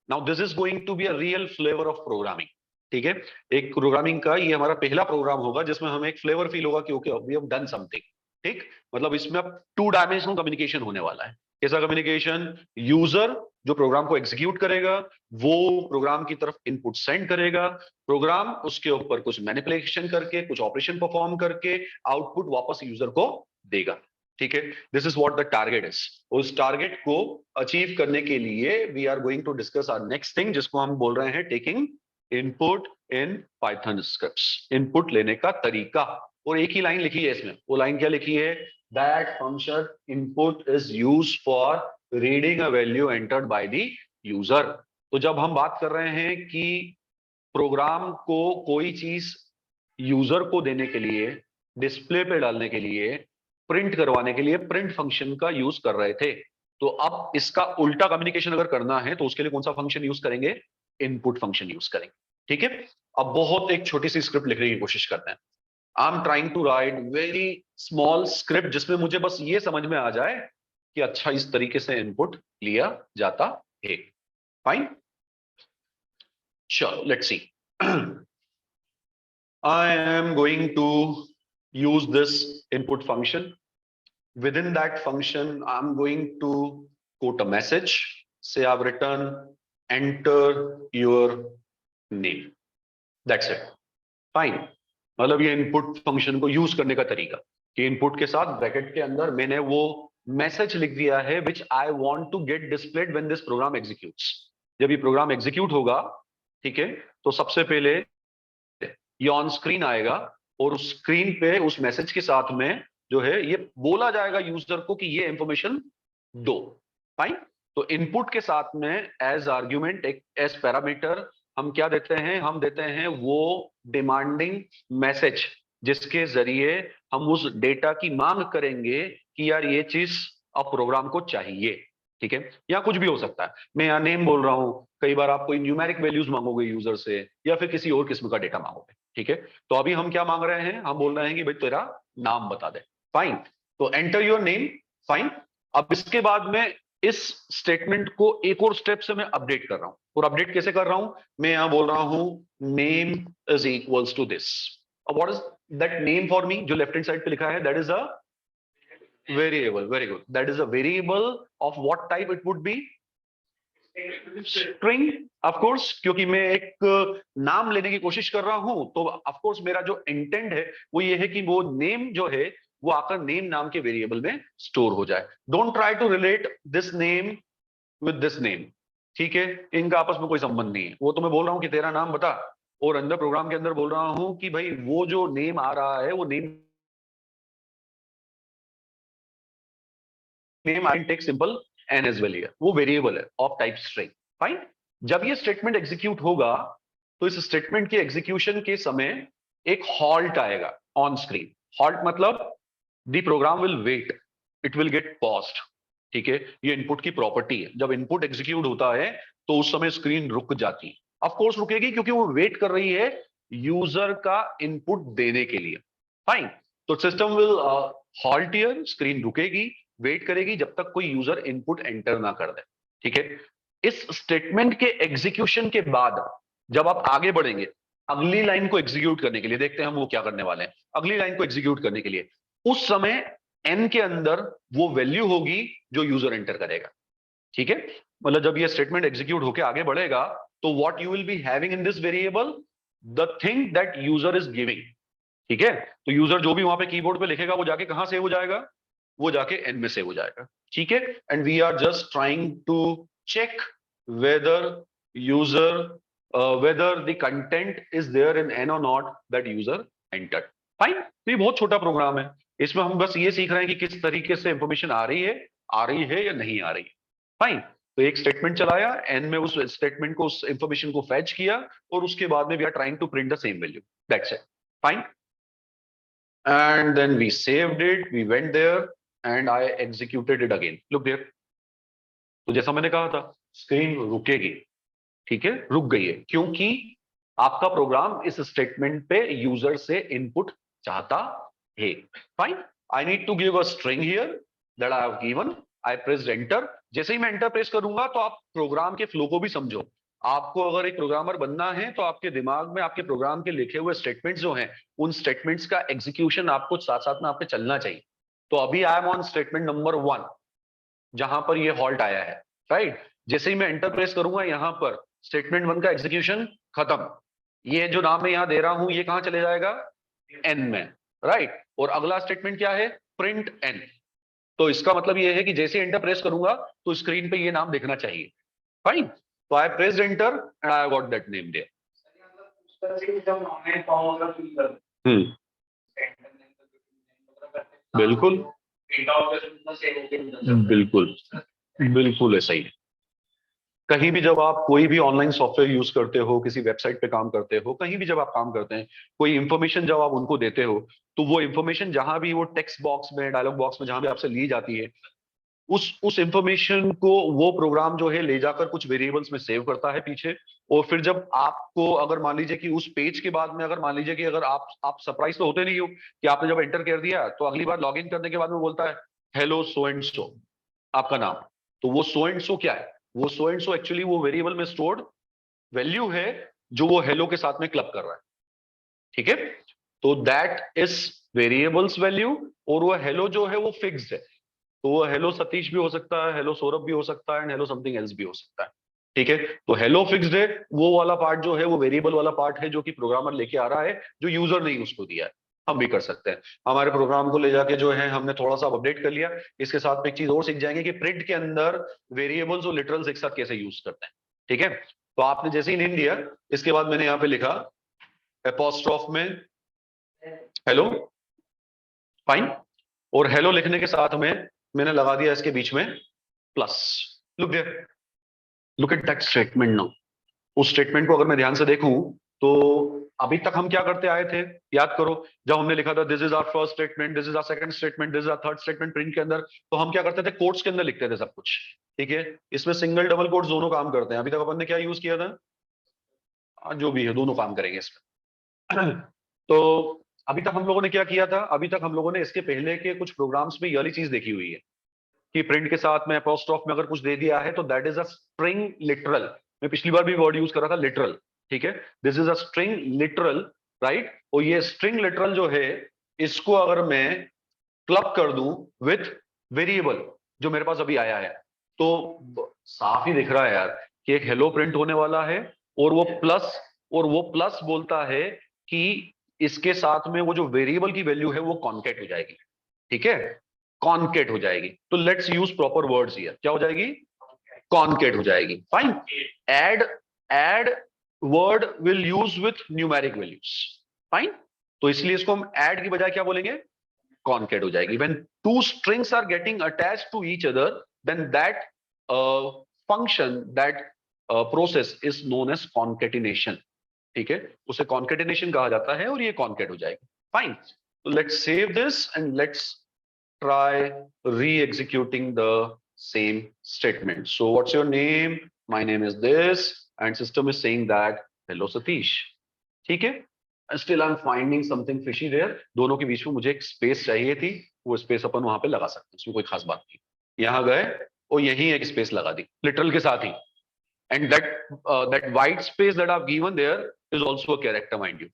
[SPEAKER 1] Now this is going to be a real flavour of programming, ठीक है। एक प्रोग्रामिंग का ये हमारा पहला प्रोग्राम होगा जिसमें हमें एक फ्लेवर फील होगा कि okay we have done something, ठीक। मतलब इसमें अब 2 डायमेंशनल कम्युनिकेशन होने वाला है। कैसा कम्युनिकेशन? यूजर जो प्रोग्राम को एग्जीक्यूट करेगा वो प्रोग्राम की तरफ इनपुट सेंड करेगा, प्रोग्राम उसके ऊपर कुछ मैनिपुलेशन करके, कुछ ऑपरेशन परफॉर्म करके आउटपुट वापस यूजर को देगा, ठीक है। This is what the target is. उस टारगेट को अचीव करने के लिए we are going to discuss our next thing, जिसको हम बोल रहे हैं taking input in Python scripts. Input लेने का तरीका, और एक ही लाइन लिखी है इसमें, वो लाइन क्या लिखी है? That function input is used for reading a value entered by the user. तो जब हम बात कर रहे हैं कि प्रोग्राम को कोई चीज यूजर को देने के लिए, डिस्प्ले पे डालने के लिए, प्रिंट करवाने के लिए प्रिंट फंक्शन का यूज कर रहे थे, तो अब इसका उल्टा कम्युनिकेशन अगर करना है तो उसके लिए कौन सा फंक्शन यूज करेंगे? इनपुट फंक्शन यूज करेंगे, ठीक है। अब बहुत एक छोटी सी स्क्रिप्ट लिखने की कोशिश करते हैं। I am trying to write very small script जिसमें मुझे बस ये समझ में आ जाए कि अच्छा इस तरीके से इनपुट लिया जाता है। फाइन, चलो let's see. I am going to use this input function. Within that function, I'm going to quote a message. Say I've written enter your name. That's it. Fine. मतलब ये इनपुट फंक्शन को यूज करने का तरीका कि इनपुट के साथ ब्रैकेट के अंदर मैंने वो मैसेज लिख दिया है which I want to get displayed when this program executes. जब ये प्रोग्राम एग्जीक्यूट होगा, ठीक है, तो सबसे पहले ये ऑन स्क्रीन आएगा, और उस स्क्रीन पे उस मैसेज के साथ में जो है ये बोला जाएगा यूजर को कि ये इंफॉर्मेशन दो। फाइन, तो इनपुट के साथ में एज आर्ग्यूमेंट, एज पैरामीटर हम क्या देते हैं, हम देते हैं वो डिमांडिंग मैसेज जिसके जरिए हम उस डेटा की मांग करेंगे कि यार ये चीज अब प्रोग्राम को चाहिए। ठीक है, या कुछ भी हो सकता है, मैं यहाँ नेम बोल रहा हूँ, कई बार आप कोई न्यूमेरिक वैल्यूज मांगोगे यूजर से, या फिर किसी और किस्म का डेटा मांगोगे। ठीक है, तो अभी हम क्या मांग रहे हैं, हम बोल रहे हैं कि भाई तेरा नाम बता दे। फाइन, तो एंटर योर नेम। फाइन, अब इसके बाद में इस स्टेटमेंट को एक और स्टेप से मैं अपडेट कर रहा हूं। और अपडेट कैसे कर रहा हूं, मैं यहां बोल रहा हूं name is equals to this. अब what is that name for me, जो लेफ्ट हैंड साइड पे लिखा है, that is a variable. Very good, that is a variable of what type it would be, string of course, क्योंकि मैं एक नाम लेने की कोशिश कर रहा हूं, तो ऑफ कोर्स मेरा जो इंटेंट है वो ये है कि वो नेम जो है वो आकर नेम नाम के वेरिएबल में स्टोर हो जाए। Don't try to relate this name with this name. ठीक है, इनका आपस में कोई संबंध नहीं है। वो तो मैं बोल रहा हूं कि तेरा नाम बता, और अंदर प्रोग्राम के अंदर बोल रहा हूं कि भाई वो जो नेम आ रहा है वो name I take simple N as well, वो वेरिएबल है ऑफ टाइप स्ट्रिंग। फाइन, जब ये स्टेटमेंट एग्जीक्यूट होगा तो इस स्टेटमेंट के एग्जीक्यूशन के समय एक हॉल्ट आएगा ऑन स्क्रीन। हॉल्ट मतलब the program will wait, it will get paused. ठीक है, ये इनपुट की प्रॉपर्टी है, जब इनपुट एग्जीक्यूट होता है तो उस समय स्क्रीन रुक जाती है। ऑफ कोर्स रुकेगी क्योंकि वो वेट कर रही है यूजर का इनपुट देने के लिए। फाइन, तो system will halt here, screen रुकेगी, वेट करेगी जब तक कोई यूजर इनपुट एंटर ना कर दे। ठीक है, इस स्टेटमेंट के एग्जीक्यूशन के बाद जब आप आगे बढ़ेंगे अगली लाइन को एग्जीक्यूट करने के लिए, देखते हैं हम वो क्या करने वाले हैं। अगली लाइन को एग्जीक्यूट करने के लिए उस समय एन के अंदर वो वैल्यू होगी जो यूजर एंटर करेगा। ठीक है, मतलब जब ये स्टेटमेंट एग्जीक्यूट होकर आगे बढ़ेगा तो what you will be having in this variable, the thing that user is giving. ठीक है, तो यूजर जो भी वहां पे कीबोर्ड पे लिखेगा वो जाके कहां सेव हो जाएगा, वो जाके एन में सेव हो जाएगा। ठीक है, and we are just trying to check whether user whether the content is there in an or not that user entered. Fine, तो ये बहुत छोटा प्रोग्राम है, इसमें हम बस ये सीख रहे हैं कि किस तरीके से इंफॉर्मेशन आ रही है या नहीं आ रही है। फाइन, तो एक स्टेटमेंट चलाया, एन में उस स्टेटमेंट को, उस इंफॉर्मेशन को फैच किया, और उसके बाद में we are trying to print the same value, that's it. Fine, and then we saved it, we went there and I executed it again. Look there, तो जैसा मैंने कहा था स्क्रीन रुकेगी। ठीक है, रुक गई है क्योंकि आपका प्रोग्राम इस स्टेटमेंट पे यूजर से इनपुट चाहता है। Fine, I need to give a string here that I have given, I pressed enter. जैसे ही मैं एंटर प्रेस करूंगा तो आप प्रोग्राम के फ्लो को भी समझो। आपको अगर एक प्रोग्रामर बनना है तो आपके दिमाग में आपके प्रोग्राम के लिखे हुए स्टेटमेंट्स जो हैं उन स्टेटमेंट्स का एग्जीक्यूशन आपको साथ साथ में आपके चलना चाहिए। तो अभी I am on statement number 1 जहां पर ये हॉल्ट आया है। राइट, जैसे ही मैं एंटर प्रेस करूंगा यहां पर स्टेटमेंट 1 का एग्जीक्यूशन खत्म। ये जो नाम मैं यहां दे रहा हूं ये कहां चले जाएगा, एन में। राइट, और अगला स्टेटमेंट क्या है, प्रिंट एन। तो इसका मतलब ये है कि जैसे एंटर प्रेस करूंगा तो स्क्रीन पे ये नाम दिखना चाहिए। फाइन, तो I pressed enter and I got that name there. Hmm, बिल्कुल बिल्कुल बिल्कुल ऐसा ही है। कहीं भी जब आप कोई भी ऑनलाइन सॉफ्टवेयर यूज करते हो, किसी वेबसाइट पे काम करते हो, कहीं भी जब आप काम करते हैं, कोई इंफॉर्मेशन जब आप उनको देते हो, तो वो इंफॉर्मेशन जहां भी वो टेक्स्ट बॉक्स में, डायलॉग बॉक्स में जहां भी आपसे ली जाती है, उस इंफॉर्मेशन को वो प्रोग्राम जो है ले जाकर कुछ वेरिएबल्स में सेव करता है पीछे। और फिर जब आपको, अगर मान लीजिए कि उस पेज के बाद में, अगर मान लीजिए कि अगर आप सरप्राइज तो होते नहीं हो कि आपने जब एंटर कर दिया तो अगली बार लॉग इन करने के बाद में बोलता है हेलो सो एंड सो, आपका नाम। तो वो सो एंड सो क्या है, वो सो एंड सो एक्चुअली वो वेरिएबल में स्टोर्ड वैल्यू है जो वो हेलो के साथ में क्लब कर रहा है। ठीक है, तो दैट इज वेरिएबल्स वैल्यू। और वो हेलो जो है वो फिक्स्ड है, तो वो हेलो सतीश भी हो सकता है, हेलो सौरभ भी हो सकता है, एंड हेलो समथिंग एल्स भी हो सकता है। ठीक है, तो हेलो फिक्स्ड है, वो वाला पार्ट जो है वो वेरिएबल वाला पार्ट है जो कि प्रोग्रामर लेके आ रहा है, जो यूजर ने उसको दिया है। हम भी कर सकते हैं, हमारे प्रोग्राम को ले जाके जो है हमने थोड़ा सा अपडेट कर लिया। इसके साथ में एक चीज और सीख जाएंगे कि प्रिंट के अंदर वेरिएबल्स और लिटरल्स एक साथ कैसे यूज करते हैं। ठीक है, तो आपने जैसे ही नेम दिया, इसके बाद मैंने यहाँ पे लिखा एपोस्ट्रोफ में हेलो। फाइन, और हेलो लिखने के साथ में मैंने लगा दिया इसके बीच में plus. Look there, look at that statement now. उस स्टेटमेंट को अगर मैं ध्यान से देखूं तो अभी तक हम क्या करते आए थे, याद करो। जब हमने लिखा था this is our first statement, this is our second statement, this is our third statement print के अंदर, तो हम क्या करते थे, कोट्स के अंदर लिखते थे सब कुछ। ठीक है, इसमें सिंगल डबल कोट्स दोनों काम करते हैं। अभी तक अपन ने क्या यूज किया था, जो भी है दोनों काम करेंगे इसमें। तो अभी तक हम लोगों ने क्या किया था, अभी तक हम लोगों ने इसके पहले के कुछ प्रोग्राम्स में ये वाली चीज देखी हुई है कि प्रिंट के साथ में अपोस्ट्रोफ में अगर कुछ दे दिया है तो that is a string literal. मैं पिछली बार भी वर्ड यूज कर रहा था लिटरल, ठीक है, this is a string literal, right. और ये स्ट्रिंग लिटरल जो है, इसको अगर मैं क्लब कर दूं विथ वेरिएबल जो मेरे पास अभी आया है, तो साफ ही दिख रहा है यार कि एक हेलो प्रिंट होने वाला है, और वो प्लस बोलता है कि इसके साथ में वो जो वेरिएबल की वैल्यू है वो कॉन्केट हो जाएगी। ठीक है, कॉन्केट हो जाएगी। तो let's use proper words here, क्या हो जाएगी, कॉन्केट हो जाएगी। Fine, add add word will use with numeric values. Fine, तो इसलिए इसको हम ऐड की बजाय क्या बोलेंगे, कॉन्केट हो जाएगी। When two strings are getting attached to each other, then that function, that process is known as concatenation. ठीक है, उसे कॉन्केटिनेशन कहा जाता है और ये कॉन्केट हो जाएगी। फाइन, तो let's save this and let's try re-executing the same statement. So what's your name? My name is this, and system is saying that hello Satish. ठीक है, still I'm finding something fishy there. दोनों के बीच में मुझे एक स्पेस चाहिए थी, वो स्पेस अपन वहां पे लगा सकते हैं, उसमें कोई खास बात नहीं। यहाँ गए और यही एक स्पेस लगा दी लिटरल के साथ ही, and that white space that I've given there is also a character, mind you.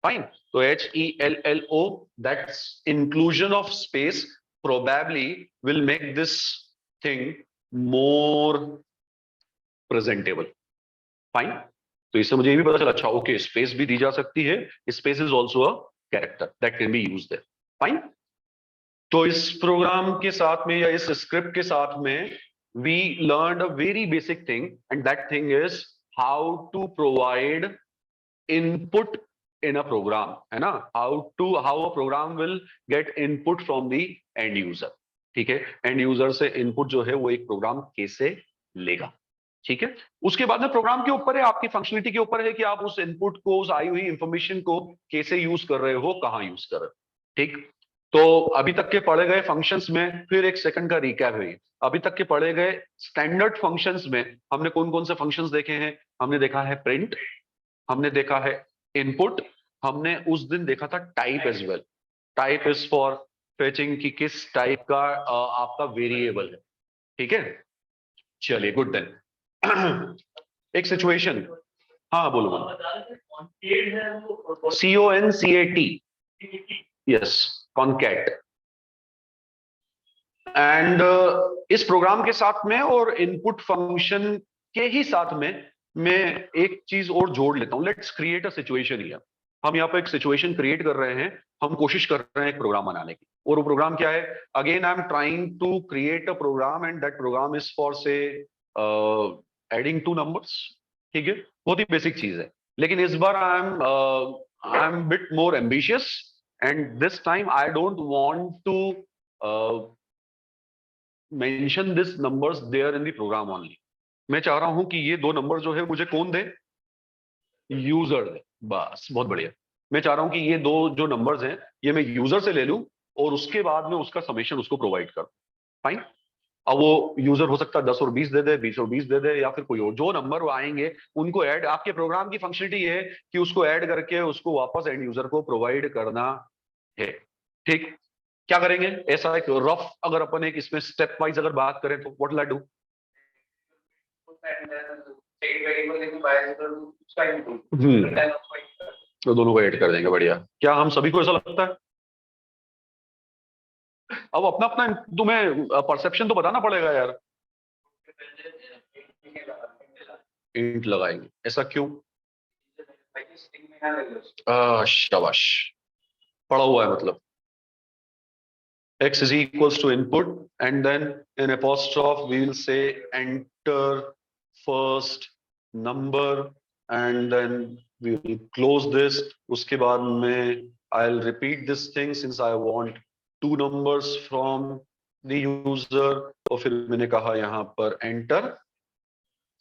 [SPEAKER 1] Fine. So HELLO, that's inclusion of space probably will make this thing more presentable. Fine. तो इससे मुझे ये भी पता चला, अच्छा ओके, स्पेस भी दी जा सकती है, space is also a character that can be used there. Fine, तो इस प्रोग्राम के साथ में या इस स्क्रिप्ट के साथ में we learn a very basic thing, and that thing is how to provide input in a program, है ना, how a program will get input from the end user। ठीक है, एंड यूजर से इनपुट जो है वो एक प्रोग्राम कैसे लेगा। ठीक है, उसके बाद में प्रोग्राम के ऊपर है, आपकी फंक्शनलिटी के ऊपर है कि आप उस इनपुट को, उस आई हुई इंफॉर्मेशन को कैसे यूज कर रहे हो, कहां यूज कर रहे हो। ठीक, तो अभी तक के पढ़े गए फंक्शंस में फिर एक सेकंड का रिकैप है। अभी तक के पढ़े गए स्टैंडर्ड फंक्शंस में हमने कौन कौन से फंक्शंस देखे हैं, हमने देखा है प्रिंट, हमने देखा है इनपुट, हमने उस दिन देखा था type as well. Type is for fetching कि किस टाइप का आपका वेरिएबल है। ठीक है, चलिए गुड देन। एक सिचुएशन, हाँ बोलो, CONCAT, यस, कॉन्कैट। एंड इस प्रोग्राम के साथ में और इनपुट फंक्शन के ही साथ में मैं एक चीज और जोड़ लेता हूं। Let's create a situation here. हम यहाँ पे एक सिचुएशन क्रिएट कर रहे हैं, हम कोशिश कर रहे हैं एक प्रोग्राम बनाने की, और वो प्रोग्राम क्या है, again I am trying to create a program and that program is for say adding two numbers. ठीक है, बहुत ही बेसिक चीज है, लेकिन इस बार I am bit more ambitious, and this time I don't want to mention this numbers there in the program only. मैं चाह रहा हूं कि ये दो नंबर जो है मुझे कौन दे, यूजर दे। बस, बहुत बढ़िया। मैं चाह रहा हूं कि ये दो जो नंबर्स हैं ये मैं यूजर से ले लूं और उसके बाद में उसका समेशन उसको प्रोवाइड करूं। फाइन, अब वो यूजर हो सकता है 10 और 20 दे दे, 20 और 20 दे दे, या फिर कोई और जो नंबर आएंगे उनको ऐड, आपके प्रोग्राम की फंक्शनलिटी है कि उसको ऐड करके उसको वापस एंड यूजर को प्रोवाइड करना है। ठीक, क्या करेंगे, ऐसा एक रफ अगर अपन एक इसमें स्टेप वाइज अगर बात करें तो व्हाट विल आई डू, तो दोनों को ऐड कर देंगे। बढ़िया, क्या हम सभी को ऐसा लगता है? अब अपना अपना तुम्हें परसेप्शन तो बताना पड़ेगा यार। इंट लगाएंगे, ऐसा क्यों? शाबाश, पढ़ा हुआ है मतलब। X is equals to input, and then in apostrophe we will say enter first number, and then we will close this. उसके बाद में I'll repeat this thing since I want two numbers from the user, और फिर मैंने कहा यहाँ पर enter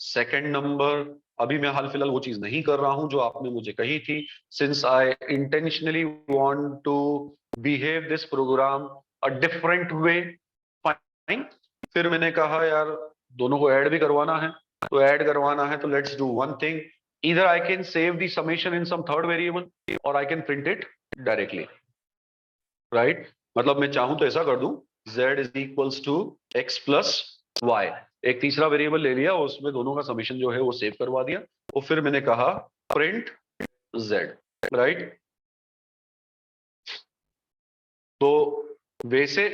[SPEAKER 1] सेकंड नंबर, अभी मैं हाल फिलहाल वो चीज नहीं कर रहा हूं जो आपने मुझे कही थी, since I intentionally want to behave this program a different way. Fine, फिर मैंने कहा यार दोनों को ऐड भी करवाना है, तो ऐड करवाना है तो let's do one thing, either I can save the summation in some third variable or I can print it directly, right? मतलब मैं चाहूं तो ऐसा कर दूं, z is equals to x plus y, एक तीसरा वेरिएबल ले लिया, उसमें दोनों का समीशन जो है वो सेव करवा दिया, और फिर मैंने कहा प्रिंट z, राइट? तो वैसे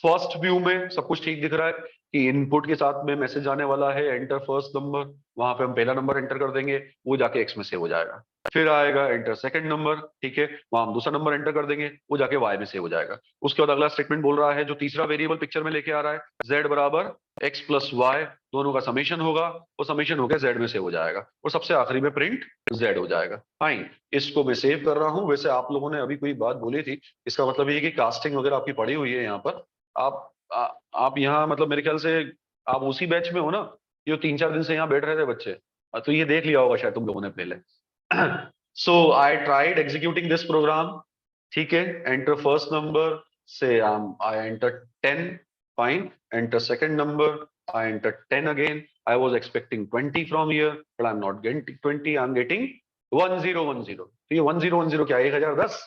[SPEAKER 1] फर्स्ट व्यू में सब कुछ ठीक दिख रहा है कि इनपुट के साथ में मैसेज आने वाला है एंटर फर्स्ट नंबर, वहां पे हम पहला नंबर एंटर कर देंगे, वो जाके एक्स में सेव हो जाएगा। फिर आएगा एंटर सेकंड नंबर, ठीक है, वहां हम दूसरा नंबर एंटर कर देंगे, वो जाके वाई में सेव हो जाएगा। उसके बाद अगला स्टेटमेंट बोल रहा है, जो तीसरा वेरिएबल पिक्चर में लेके आ रहा है, जेड बराबर एक्स प्लस वाई, दोनों का समेशन होगा, वो समेशन होकर जेड में सेव हो जाएगा, और सबसे आखिरी में प्रिंट जेड हो जाएगा। फाइन, इसको मैं सेव कर रहा हूं। वैसे आप लोगों ने अभी कोई बात बोली थी, इसका मतलब ये कि कास्टिंग वगैरह आपकी पड़ी हुई है यहाँ पर, आप यहाँ मतलब मेरे ख्याल से आप उसी बैच में हो ना, ये 3-4 दिन से यहाँ बैठ रहे थे बच्चे, तो ये देख लिया होगा शायद तुम लोगों ने पहले। So I tried executing this program, ठीक है, enter first number so I enter 10, fine, enter second number, I entered 10 again. I was expecting 20 from here, but I'm not getting 20. I'm getting 1010. तो ये 1010 क्या है? 1010,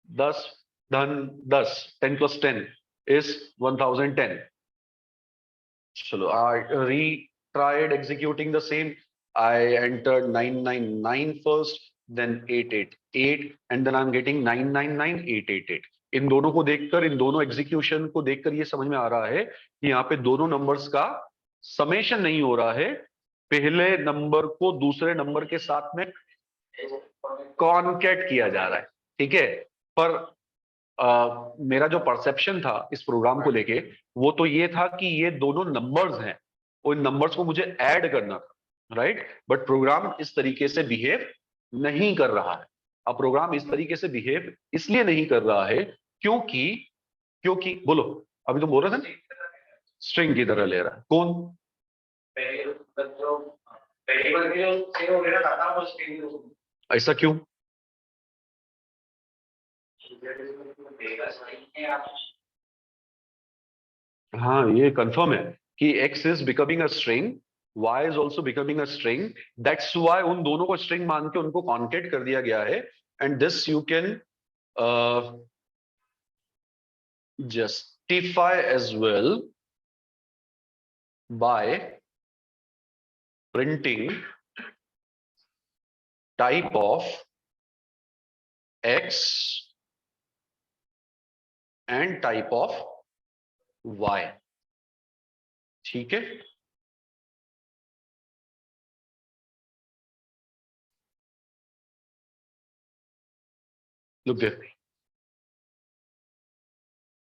[SPEAKER 1] 10 धन 10, 10 plus 10 is 1010. चलो, I retried executing the same. I entered 999 first, then 888, and then I'm getting 999888. इन दोनों को देखकर, इन दोनों एग्जीक्यूशन को देखकर ये समझ में आ रहा है कि यहाँ पे दोनों नंबर्स का समेशन नहीं हो रहा है, पहले नंबर को दूसरे नंबर के साथ में कॉन्केट किया जा रहा है, ठीक है। पर मेरा जो परसेप्शन था इस प्रोग्राम को लेके, वो तो ये था कि ये दोनों नंबर्स हैं, उन नंबर्स को मुझे ऐड करना था, राइट? बट प्रोग्राम इस तरीके से बिहेव नहीं कर रहा है। अब प्रोग्राम इस तरीके से बिहेव इसलिए नहीं कर रहा है क्योंकि क्योंकि बोलो, अभी तो बोल रहे थे ना, स्ट्रिंग की तरह ले रहा है। कौन? ऐसा क्यों? हाँ, ये कंफर्म है कि x is becoming a string, y is also becoming a string, that's why उन दोनों को स्ट्रिंग मान के उनको कॉन्केट कर दिया गया है। And this you can justify as well by printing type of x and type of y, ठीक है। लुक देयर,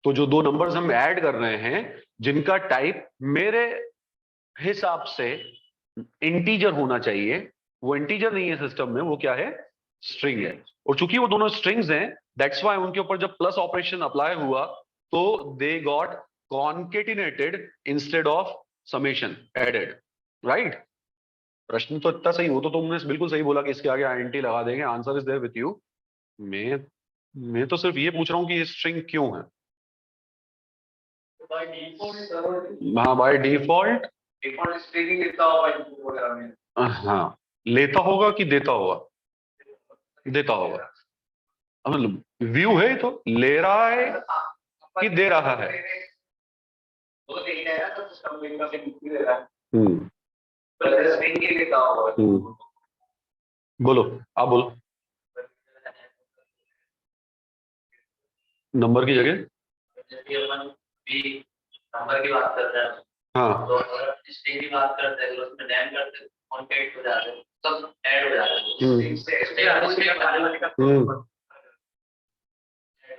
[SPEAKER 1] तो जो दो नंबर्स हम ऐड कर रहे हैं जिनका टाइप मेरे हिसाब से इंटीजर होना चाहिए, वो इंटीजर नहीं है सिस्टम में, वो क्या है? स्ट्रिंग है। और चूंकि वो दोनों स्ट्रिंग्स हैं, दैट्स व्हाई उनके ऊपर जब प्लस ऑपरेशन अप्लाई हुआ तो they got concatenated instead of summation added, right? प्रश्न तो इतना सही हो तो तुमने बिल्कुल सही बोला कि इसके आगे आईएनटी लगा देंगे, answer is there with you. मैं तो सिर्फ ये पूछ रहा हूं कि ये स्ट्रिंग क्यों है। हाँ, बाय डिफॉल्ट स्ट्रिंग लेता होगा। हाँ, लेता होगा कि देता होगा? देता होगा। मतलब व्यू है तो ले रहा है कि दे रहा है? बोलो, आप बोलो। नंबर की जगह नंबर की बात करते हैं, हाँ, तो स्ट्रिंग की बात करते हैं, उसमें नैम करते हैं, कॉन्टेक्ट हो जाते हैं, सब ऐड हो जाते हैं।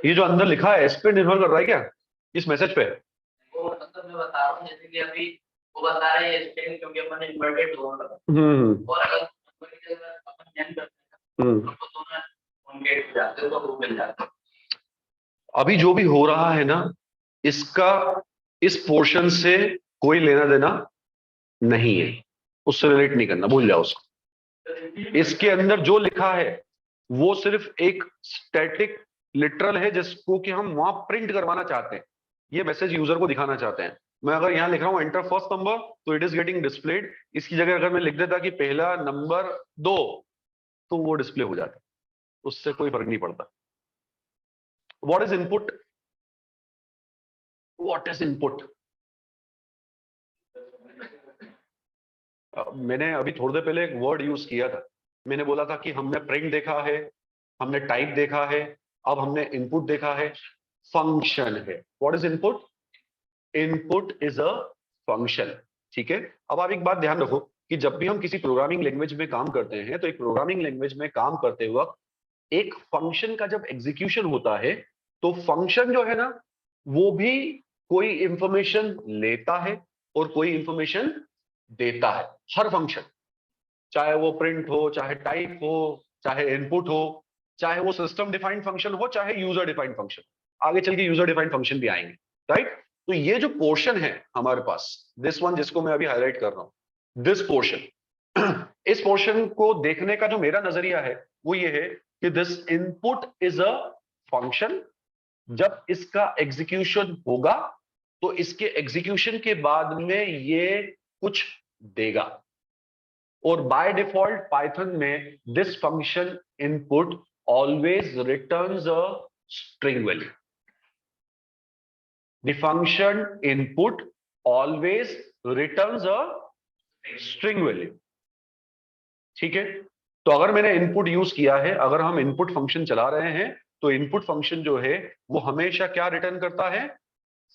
[SPEAKER 1] ये जो अंदर लिखा है इस पे निर्भर कर रहा है क्या, इस मैसेज पे? वो मतलब मैं बता रहा हूँ, जैसे कि अभी वो बता रहे हैं स्ट्रिंग क्योंकि अपन इन्वर्टेड जोन और अगर नंबर की जगह अपन नैम करते हैं तो दोनों कॉन्टेक्ट हो जाते हैं, तो वो मिल जाता है। अभी जो भी हो रहा है ना, इसका इस पोर्शन से कोई लेना देना नहीं है, उससे रिलेट नहीं करना, भूल जाओ उसको। इसके अंदर जो लिखा है वो सिर्फ एक स्टैटिक लिटरल है जिसको कि हम वहां प्रिंट करवाना चाहते हैं, ये मैसेज यूजर को दिखाना चाहते हैं। मैं अगर यहां लिख रहा हूं एंटर फर्स्ट नंबर, तो इट इज गेटिंग डिस्प्लेड। इसकी जगह अगर मैं लिख देता कि पहला नंबर 2, तो वो डिस्प्ले हो जाता, उससे कोई फर्क नहीं पड़ता। What is input? What is input? मैंने अभी थोड़ी देर पहले एक वर्ड यूज किया था, मैंने बोला था कि हमने प्रिंट देखा है, हमने टाइप देखा है, अब हमने इनपुट देखा है, फंक्शन है। What is input? Input is a function. ठीक है, अब आप एक बात ध्यान रखो कि जब भी हम किसी प्रोग्रामिंग लैंग्वेज में काम करते हैं, तो एक प्रोग्रामिंग लैंग्वेज में काम करते वक्त एक फंक्शन का जब एग्जीक्यूशन होता है, तो फंक्शन जो है ना, वो भी कोई इंफॉर्मेशन लेता है और कोई इंफॉर्मेशन देता है। हर फंक्शन, चाहे वो प्रिंट हो, चाहे टाइप हो, चाहे इनपुट हो, चाहे वो सिस्टम डिफाइंड फंक्शन हो, चाहे यूजर डिफाइंड फंक्शन। आगे चल के यूजर डिफाइंड फंक्शन भी आएंगे, राइट? तो ये जो पोर्शन है हमारे पास, दिस वन जिसको मैं अभी हाईलाइट कर रहा हूं, दिस पोर्शन, इस पोर्शन को देखने का जो मेरा नजरिया है वो ये है कि this input is a function. जब इसका एग्जीक्यूशन होगा, तो इसके एग्जीक्यूशन के बाद में ये कुछ देगा। और बाय डिफॉल्ट पाइथन में this function input always returns a string value. The function input always returns a string value. ठीक है, तो अगर मैंने इनपुट यूज किया है, अगर हम इनपुट फंक्शन चला रहे हैं, तो इनपुट फंक्शन जो है वो हमेशा क्या रिटर्न करता है?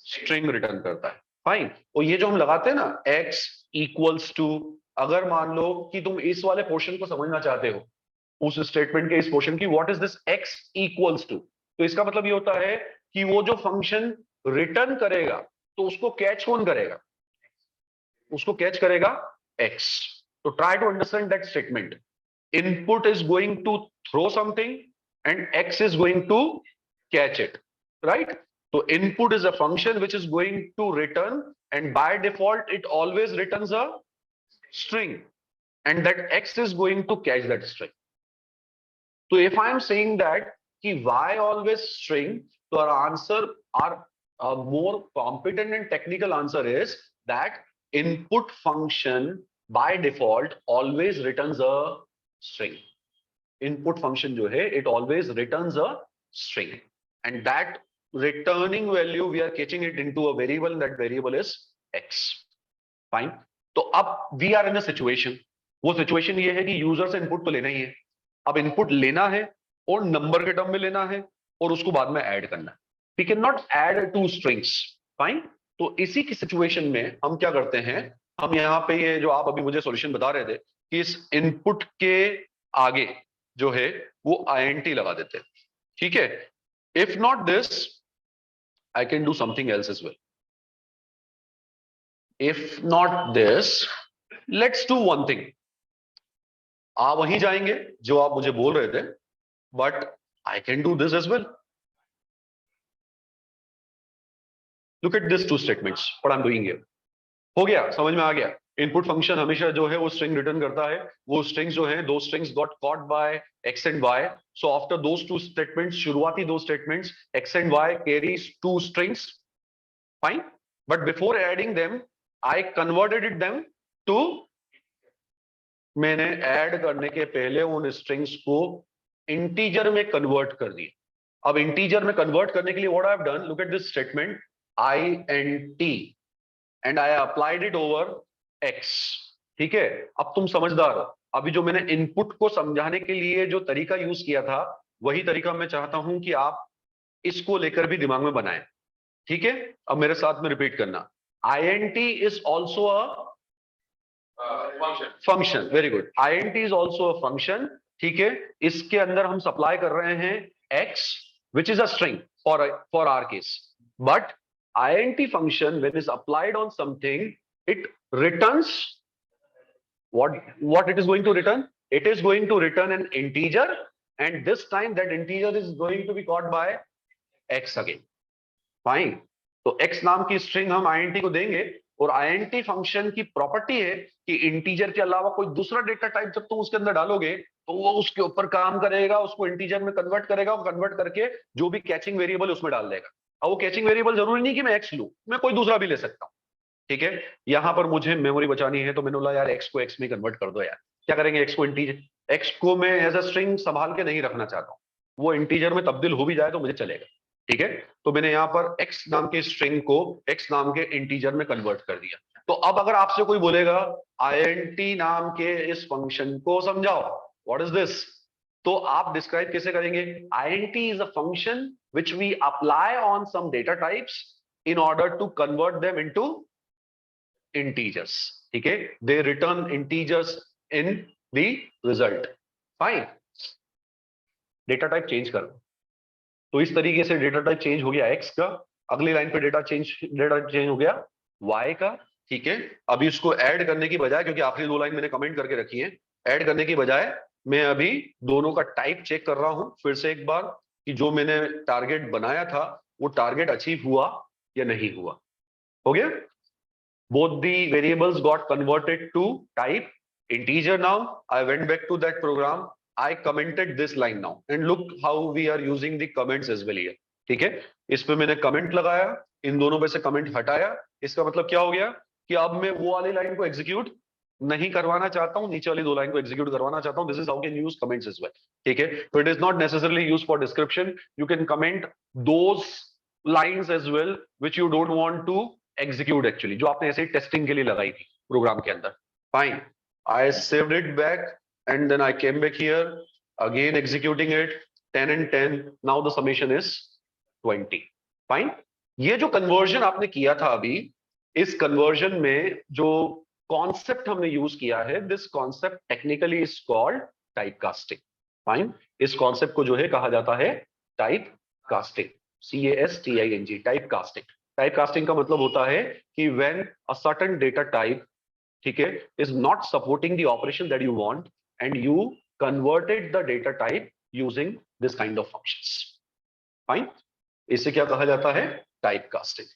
[SPEAKER 1] स्ट्रिंग रिटर्न करता है। फाइन। और ये जो हम लगाते हैं ना, x इक्वल्स टू, अगर मान लो कि तुम इस वाले पोर्शन को समझना चाहते हो, उस स्टेटमेंट के इस पोर्शन की, what is this x equals to, तो इसका मतलब ये होता है कि वो जो फंक्शन रिटर्न करेगा, तो उसको कैच कौन करेगा? उसको कैच करेगा x। तो try to understand that statement. Input is going to throw something and x is going to catch it, right? So input is a function which is going to return, and by default it always returns a string, and that x is going to catch that string. So if I am saying that ki why always string, so our answer, our more competent and technical answer is that input function by default always returns a string. Input function जो है, it always returns a string, and that returning value we are catching it into a variable, and that variable is x. Fine. तो अब we are in a situation, वो situation ये है कि यूजर से इनपुट तो लेना ही है। अब इनपुट लेना है और नंबर के टर्म में लेना है और उसको बाद में ऐड करना है। We can not add two strings. Fine. तो इसी की सिचुएशन में हम क्या करते हैं, हम यहाँ पे ये जो आप अभी मुझे सॉल्यूशन बता रहे थे कि इस इनपुट के आगे जो है वो INT लगा देते हैं। ठीक है, if not this I can do something else as well. If not this, let's do one thing. आप वहीं जाएंगे जो आप मुझे बोल रहे थे, but I can do this as well. Look at this two statements, what I am doing here. हो गया, समझ में आ गया? इनपुट फंक्शन हमेशा जो है वो स्ट्रिंग रिटर्न करता है। वो स्ट्रिंग्स जो है, दो strings got caught by X and Y. So after those two statements, शुरुआती दो statements X and Y carries two strings. Fine. But before adding them I converted it them to, मैंने ऐड करने के पहले उन स्ट्रिंग्स को इंटीजर में कन्वर्ट कर दिया। अब इंटीजर में कन्वर्ट करने के लिए what I have done, look at this statement INT, and I applied it over x। ठीक है, अब तुम समझदार हो। अभी जो मैंने इनपुट को समझाने के लिए जो तरीका यूज किया था, वही तरीका मैं चाहता हूं कि आप इसको लेकर भी दिमाग में बनाएं। ठीक है, अब मेरे साथ में रिपीट करना। INT is also a function. Very good. INT is also a function. ठीक है, इसके अंदर हम सप्लाई कर रहे हैं x, which is a string for our case. But INT function, when is applied on something, it returns what it is going to return. It is going to return an integer, and this time that integer is going to be caught by x again. Fine. तो x नाम की स्ट्रिंग हम INT को देंगे, और आईएनटी फंक्शन की प्रॉपर्टी है कि इंटीजर के अलावा कोई दूसरा डेटा टाइप जब तुम उसके अंदर डालोगे तो वो उसके ऊपर काम करेगा, उसको इंटीजर में कन्वर्ट करेगा और कन्वर्ट करके जो भी कैचिंग वेरिएबल उसमें डाल देगा। अब वो कैचिंग वेरिएबल जरूरी नहीं कि मैं एक्स लूं, मैं कोई दूसरा भी ले सकता हूं। ठीक है, यहां पर मुझे मेमोरी बचानी है तो मैंने बोला यार एक्स को एक्स में कन्वर्ट कर दो यार। क्या करेंगे, एक्स को इंटीजर, एक्स को मैं एज अ स्ट्रिंग संभाल के नहीं रखना चाहता हूं, वो इंटीजर में तब्दील हो भी जाए तो मुझे चलेगा। ठीक है, तो मैंने यहाँ पर एक्स नाम के स्ट्रिंग को एक्स नाम के इंटीजर में कन्वर्ट कर दिया। तो अब अगर आपसे कोई बोलेगा आईएनटी नाम के इस फंक्शन को समझाओ, व्हाट इज दिस, तो आप डिस्क्राइब कैसे करेंगे? INT is a function which we apply on some data types in order to convert them into integers. ठीक है, they return integers in the result. Fine. Data type change कर, तो इस तरीके से डेटा टाइप चेंज हो गया x का, अगली लाइन पे डेटा चेंज हो गया y का। ठीक है, अभी उसको ऐड करने की बजाय, क्योंकि आखिरी दो लाइन मैंने कमेंट करके रखी है, ऐड करने की बजाय मैं अभी दोनों का टाइप चेक कर रहा हूं फिर से एक बार कि जो मैंने टारगेट बनाया था वो टारगेट अचीव हुआ या नहीं हुआ। हो गया, both the variables got converted to type integer. Now I went back to that program, I commented this line now and look how we are using the comments as well here. ठीक है, इस पे मैंने कमेंट लगाया, इन दोनों पे से कमेंट हटाया। इसका मतलब क्या हो गया कि अब मैं वो वाली लाइन को एग्जीक्यूट नहीं करवाना चाहता हूं, नीचे वाली दो लाइन को एग्जीक्यूट करवाना चाहता हूं। This is how can use comments as well. ठीक है, तो it is not necessarily use for description, you can comment those lines as well which you don't want to execute actually, जो आपने ऐसे ही टेस्टिंग के लिए लगाई थी प्रोग्राम के अंदर। Fine, I saved it back and then I came back here again executing it, 10 and 10, now the summation is 20। Fine, ये जो कन्वर्जन आपने किया था अभी, इस कन्वर्जन में जो कॉन्सेप्ट हमने यूज किया है, this concept technically is called type casting. Fine, इस कॉन्सेप्ट को जो है कहा जाता है type casting, CASTING, type casting. Type casting का मतलब होता है कि when a certain data type, ठीक है, is not supporting the operation that you want and you converted the data type using this kind of functions. Fine, इसे क्या कहा जाता है? Type casting.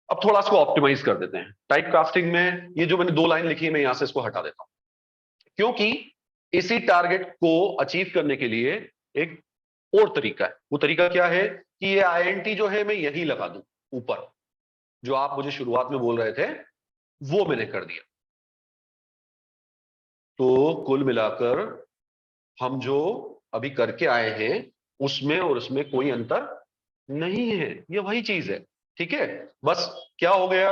[SPEAKER 1] अब थोड़ा इसको ऑप्टिमाइज कर देते हैं। टाइप कास्टिंग में ये जो मैंने दो लाइन लिखी है मैं यहां से इसको हटा देता हूं, क्योंकि इसी टारगेट को अचीव करने के लिए एक और तरीका है। वो तरीका क्या है कि ये आईएनटी जो है मैं यही लगा दूं ऊपर, जो आप मुझे शुरुआत में बोल रहे थे वो मैंने कर दिया। तो कुल मिलाकर हम जो अभी करके आए हैं उसमें और उसमें कोई अंतर नहीं है, ये वही चीज है। ठीक है, बस क्या हो गया,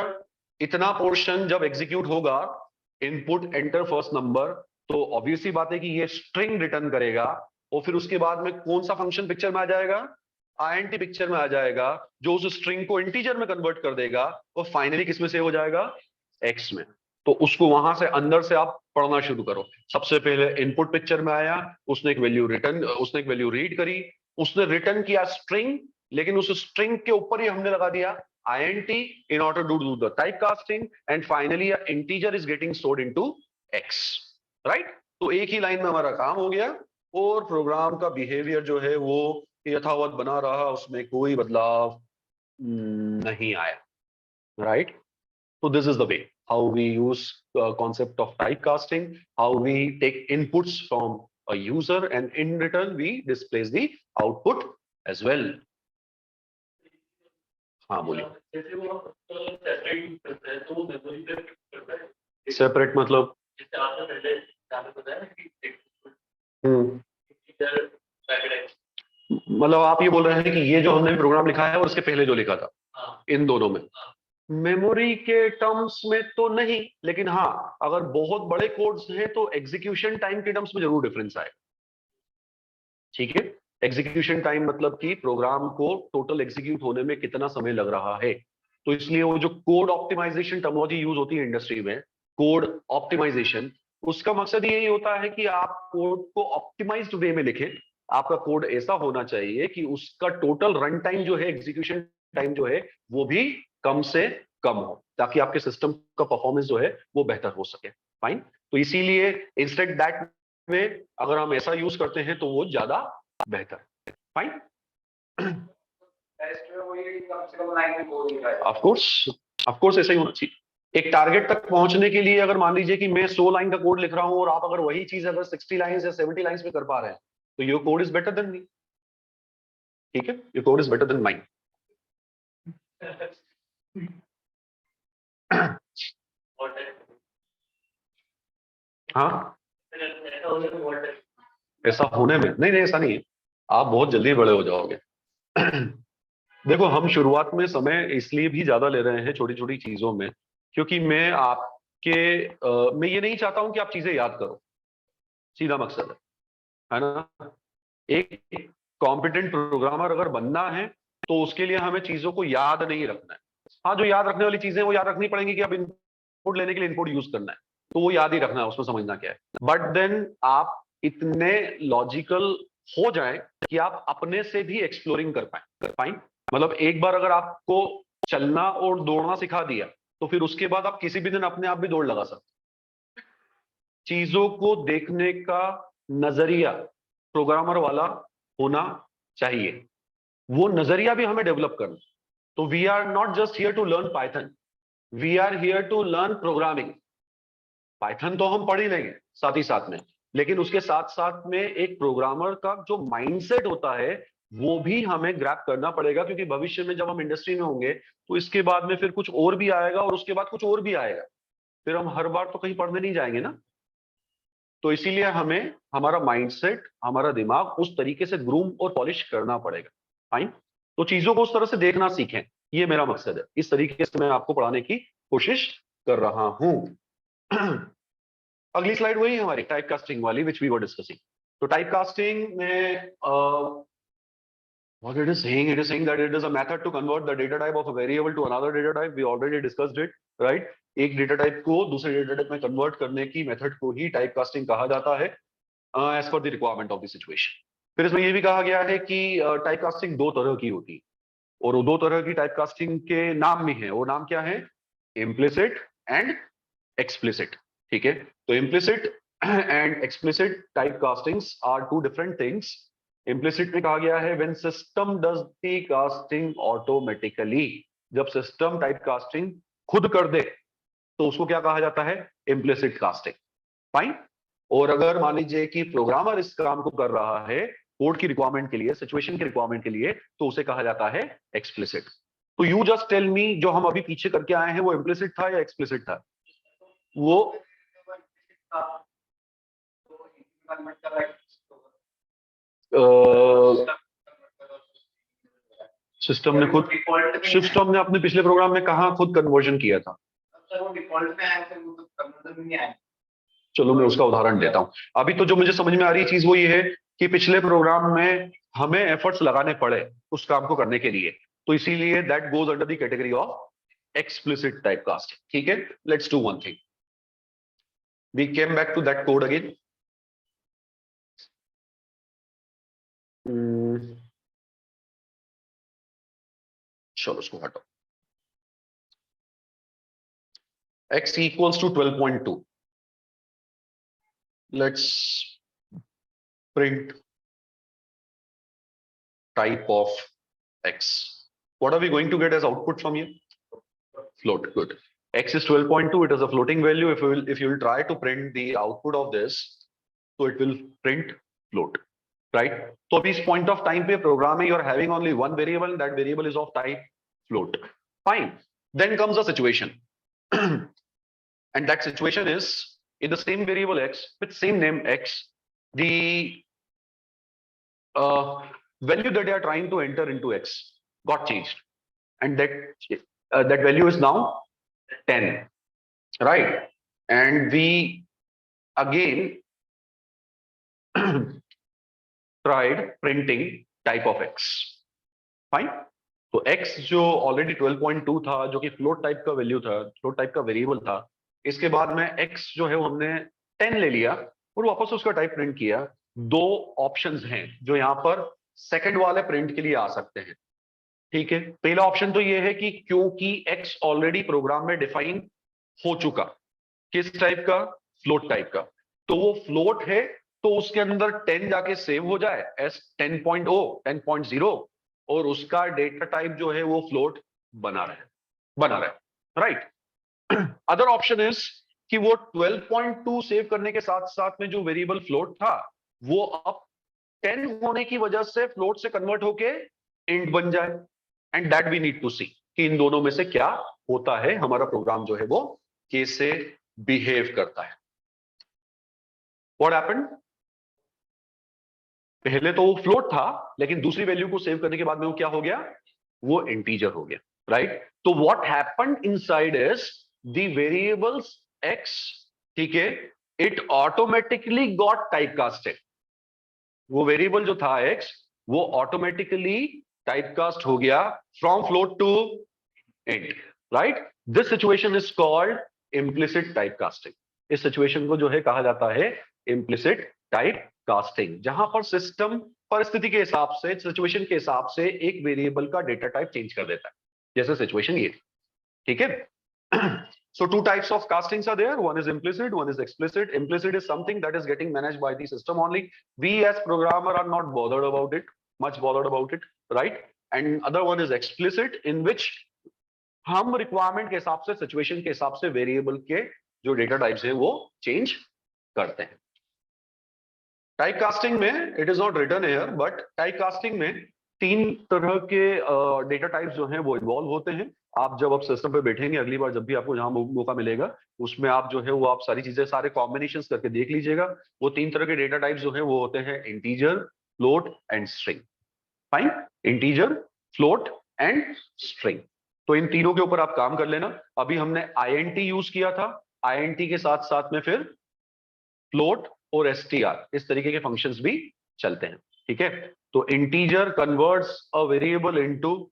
[SPEAKER 1] इतना पोर्शन जब एग्जीक्यूट होगा, इनपुट एंटर फर्स्ट नंबर, तो ऑब्वियसली बात है कि ये स्ट्रिंग रिटर्न करेगा और फिर उसके बाद में कौन सा फंक्शन पिक्चर में आ जाएगा? आईएनटी पिक्चर में आ जाएगा, जो उस स्ट्रिंग को इंटीजर में कन्वर्ट कर देगा और फाइनली किस में सेव हो जाएगा? एक्स में। तो उसको वहां से अंदर से आप पढ़ना शुरू करो। सबसे पहले इनपुट पिक्चर में आया, उसने एक वैल्यू रीड करी, उसने रिटर्न किया स्ट्रिंग, लेकिन उस स्ट्रिंग के ऊपर ही हमने लगा दिया int in order to do the type casting and finally a integer is getting stored into x, right? तो एक ही लाइन में हमारा काम हो गया और प्रोग्राम का बिहेवियर जो है वो यथावत बना रहा, उसमें कोई बदलाव नहीं आया, right? So this is the way how we use concept of typecasting, how we take inputs from a user and in return we displays the output as well. हाँ बोलिए। सेपरेट मतलब? मतलब आप ये बोल रहे हैं कि ये जो हमने प्रोग्राम लिखा है और उसके पहले जो लिखा था, इन दोनों में मेमोरी के टर्म्स में तो नहीं, लेकिन हाँ अगर बहुत बड़े कोड्स हैं तो एग्जीक्यूशन टाइम के टर्म्स में जरूर डिफरेंस आएगा। ठीक है, एग्जीक्यूशन टाइम मतलब कि प्रोग्राम को टोटल एग्जीक्यूट होने में कितना समय लग रहा है। तो इसलिए वो जो कोड ऑप्टिमाइजेशन टर्मिनोलॉजी यूज होती है इंडस्ट्री में, कोड ऑप्टिमाइजेशन, उसका मकसद यही होता है कि आप कोड को ऑप्टिमाइज्ड वे में लिखें। आपका कोड ऐसा होना चाहिए कि उसका टोटल रन टाइम जो है, एग्जीक्यूशन टाइम जो है, वो भी कम से कम हो, ताकि आपके सिस्टम का परफॉर्मेंस जो है वो बेहतर हो सके। फाइन, तो इसीलिए इंस्टेड दैट में अगर हम ऐसा यूज करते हैं तो वो ज्यादा बेहतर। फाइन, ऑफ कोर्स ऐसा ही होना चाहिए। एक टारगेट तक पहुंचने के लिए अगर मान लीजिए कि मैं 100 लाइन का कोड लिख रहा हूं और आप अगर वही चीज अगर 60 लाइन या 70 लाइन में कर पा रहे हैं, तो your code is better than me. ठीक है, your code is better than mine. हाँ, ऐसा होने में नहीं नहीं, ऐसा नहीं है, आप बहुत जल्दी बड़े हो जाओगे। देखो, हम शुरुआत में समय इसलिए भी ज्यादा ले रहे हैं छोटी छोटी चीजों में, क्योंकि मैं ये नहीं चाहता हूं कि आप चीजें याद करो, सीधा मकसद है ना। एक कॉम्पिटेंट प्रोग्रामर अगर बनना है तो उसके लिए हमें चीजों को याद नहीं रखना है। हाँ, जो याद रखने वाली चीजें वो याद रखनी पड़ेंगी कि अब इनपुट लेने के लिए इनपुट यूज करना है, तो वो याद ही रखना है, उसमें समझना क्या है। बट देन आप इतने लॉजिकल हो जाए कि आप अपने से भी एक्सप्लोरिंग कर पाए। मतलब एक बार अगर आपको चलना और दौड़ना सिखा दिया, तो फिर उसके बाद आप किसी भी दिन अपने आप भी दौड़ लगा सकते। चीजों को देखने का नजरिया प्रोग्रामर वाला होना चाहिए, वो नजरिया भी हमें डेवलप करना। तो we are not just here to learn Python, we are here to learn programming. Python तो हम पढ़ ही लेंगे साथ ही साथ में, लेकिन उसके साथ साथ में एक प्रोग्रामर का जो माइंडसेट होता है वो भी हमें ग्रैप करना पड़ेगा, क्योंकि भविष्य में जब हम इंडस्ट्री में होंगे तो इसके बाद में फिर कुछ और भी आएगा और उसके बाद कुछ और भी आएगा, फिर हम हर बार तो कहीं पढ़ने नहीं जाएंगे ना। तो इसीलिए हमें हमारा माइंडसेट, हमारा दिमाग उस तरीके से ग्रूम और पॉलिश करना पड़ेगा। फाइन। तो चीजों को उस तरह से देखना सीखें, ये मेरा मकसद है, इस तरीके से मैं आपको पढ़ाने की कोशिश कर रहा हूं। अगली स्लाइड वही है हमारी टाइप कास्टिंग वाली, विच वी वर डिस्कसिंग। तो टाइप कास्टिंग में what it is saying that it is a method to convert the data type of a variable to another data type. We already discussed it, right? एक डेटा टाइप को दूसरे डेटा टाइप में कन्वर्ट करने की मेथड को ही टाइप कास्टिंग कहा जाता है, एज पर the requirement of the situation. फिर इसमें यह भी कहा गया है कि टाइप कास्टिंग दो तरह की होती है, और वो दो तरह की टाइप कास्टिंग के नाम भी हैं। वो नाम क्या है? Implicit and explicit. ठीक है, तो implicit and explicit type castings are two different things. Implicit में कहा गया है when system does the casting automatically, जब सिस्टम टाइप कास्टिंग खुद कर दे तो उसको क्या कहा जाता है? Implicit casting. फाइन। और अगर मान लीजिए कि प्रोग्रामर इस काम को कर रहा है कोड की रिक्वायरमेंट के लिए, सिचुएशन की रिक्वायरमेंट के लिए, तो उसे कहा जाता है एक्सप्लिसिट। तो यू जस्ट टेल मी, जो हम अभी पीछे करके आए हैं वो इम्प्लिसिट था या एक्सप्लिसिट था? वो सिस्टम ने खुद, सिस्टम ने अपने पिछले प्रोग्राम में कहा खुद कन्वर्जन किया था? चलो मैं उसका उदाहरण देता हूं। अभी तो जो मुझे समझ में आ रही चीज वो ये है कि पिछले प्रोग्राम में हमें एफर्ट्स लगाने पड़े उस काम को करने के लिए, तो इसीलिए that goes under the category of explicit type casting. ठीक है, let's do one thing, we came back to that code again. चलो उसको हटाओ। x equals to 12.2. Let's print type of x. What are we going to get as output from here? Float. Good. X is 12.2. It is a floating value. If you will try to print the output of this, so it will print float, right? So at this point of time पे program में you are having only one variable. That variable is of type float. Fine. Then comes a situation, and that situation is in the same variable x with same name x, the value that they are trying to enter into x got changed, and that value is now 10, right? And we again tried printing type of x. Fine. तो x जो ऑलरेडी 12.2 था, जो कि फ्लोट टाइप का वैल्यू था, फ्लोट टाइप का वेरिएबल था, इसके बाद में x जो है वो हमने 10 ले लिया और वापस उसका टाइप प्रिंट किया। दो ऑप्शंस हैं जो यहाँ पर सेकंड वाले प्रिंट के लिए आ सकते हैं। ठीक है, पहला ऑप्शन तो ये है कि क्योंकि x ऑलरेडी प्रोग्राम में डिफाइन हो चुका, किस टाइप का? फ्लोट टाइप का, तो वो फ्लोट है तो उसके अंदर 10 जाके सेव हो जाए एस 10.0 10.0, और उसका डेटा टाइप जो है वो फ्लोट बना रहे, राइट? अदर ऑप्शन इज कि वो 12.2 सेव करने के साथ साथ में जो वेरिएबल फ्लोट था वो अब 10 होने की वजह से फ्लोट से कन्वर्ट होके इंट बन जाए, and that we need to see कि इन दोनों में से क्या होता है, हमारा प्रोग्राम जो है वो कैसे बिहेव करता है। व्हाट हैपेंड, पहले तो वो फ्लोट था लेकिन दूसरी वैल्यू को सेव करने के बाद में वो क्या हो गया, वो इंटीजर हो गया, राइट। तो what happened inside is the variables X, ठीक है, it automatically got type casted. वो वेरिएबल जो था एक्स वो ऑटोमेटिकली टाइपकास्ट हो गया from float to int, right. This situation is called implicit typecasting. इस सिचुएशन को जो है कहा जाता है इम्प्लिसिट टाइपकास्टिंग, जहां पर सिस्टम परिस्थिति के हिसाब से, सिचुएशन के हिसाब से एक वेरिएबल का डेटा टाइप चेंज कर देता है, जैसे सिचुएशन ये, ठीक है। So two types of castings are there. One is implicit, one is explicit. Implicit is something that is getting managed by the system only. We as programmer are not bothered about it, much bothered about it, right? And other one is explicit, in which हम requirement के हिसाब से, situation के हिसाब से variable के जो data types हैं वो change करते हैं। टाइपकास्टिंग में it is not written here, but typecasting में तीन तरह के डेटा टाइप्स जो हैं वो इन्वॉल्व होते हैं। आप जब सिस्टम पे बैठेंगे अगली बार, जब भी आपको जहां मौका मिलेगा, उसमें आप जो है वो आप सारी चीजें, सारे कॉम्बिनेशंस करके देख लीजिएगा। वो तीन तरह के डेटा टाइप्स जो है वो होते हैं integer, float and string. Fine, integer, float and string. तो इन तीनों के ऊपर आप काम कर लेना। अभी हमने आईएनटी यूज किया था, आईएनटी के साथ साथ में फिर फ्लोट और एसटीआर, इस तरीके के फंक्शंस भी चलते हैं, ठीक है। तो integer converts a variable into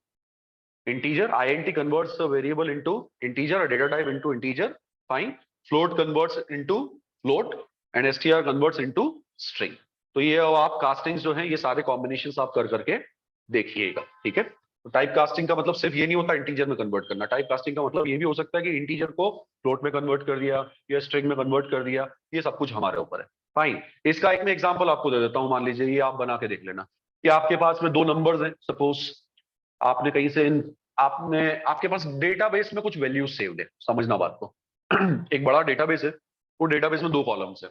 [SPEAKER 1] integer, INT converts a variable into integer, a data type into integer, fine. Float converts into float and STR converts into string. तो ये आप कास्टिंग्स जो हैं ये सारे कॉम्बिनेशंस आप कर करके देखिएगा, ठीक है। तो टाइप कास्टिंग का मतलब सिर्फ ये नहीं होता इंटीजर में कन्वर्ट करना। टाइप कास्टिंग का मतलब ये भी हो सकता है कि इंटीजर को फ्लोट में कन्वर्ट कर दिया या स्ट्रिंग में कन्वर्ट कर दिया, ये सब कुछ हमारे ऊपर है, फाइन। इसका एक मैं एग्जांपल आपको दे देता हूं, मान लीजिए ये आप बना के देख लेना कि आपके पास में दो नंबर्स हैं, सपोज आपने कहीं से आपने, आपके पास डेटाबेस में कुछ वैल्यूज सेव्ड है, समझना बात को। एक बड़ा डेटाबेस है, वो डेटाबेस में दो कॉलम्स है।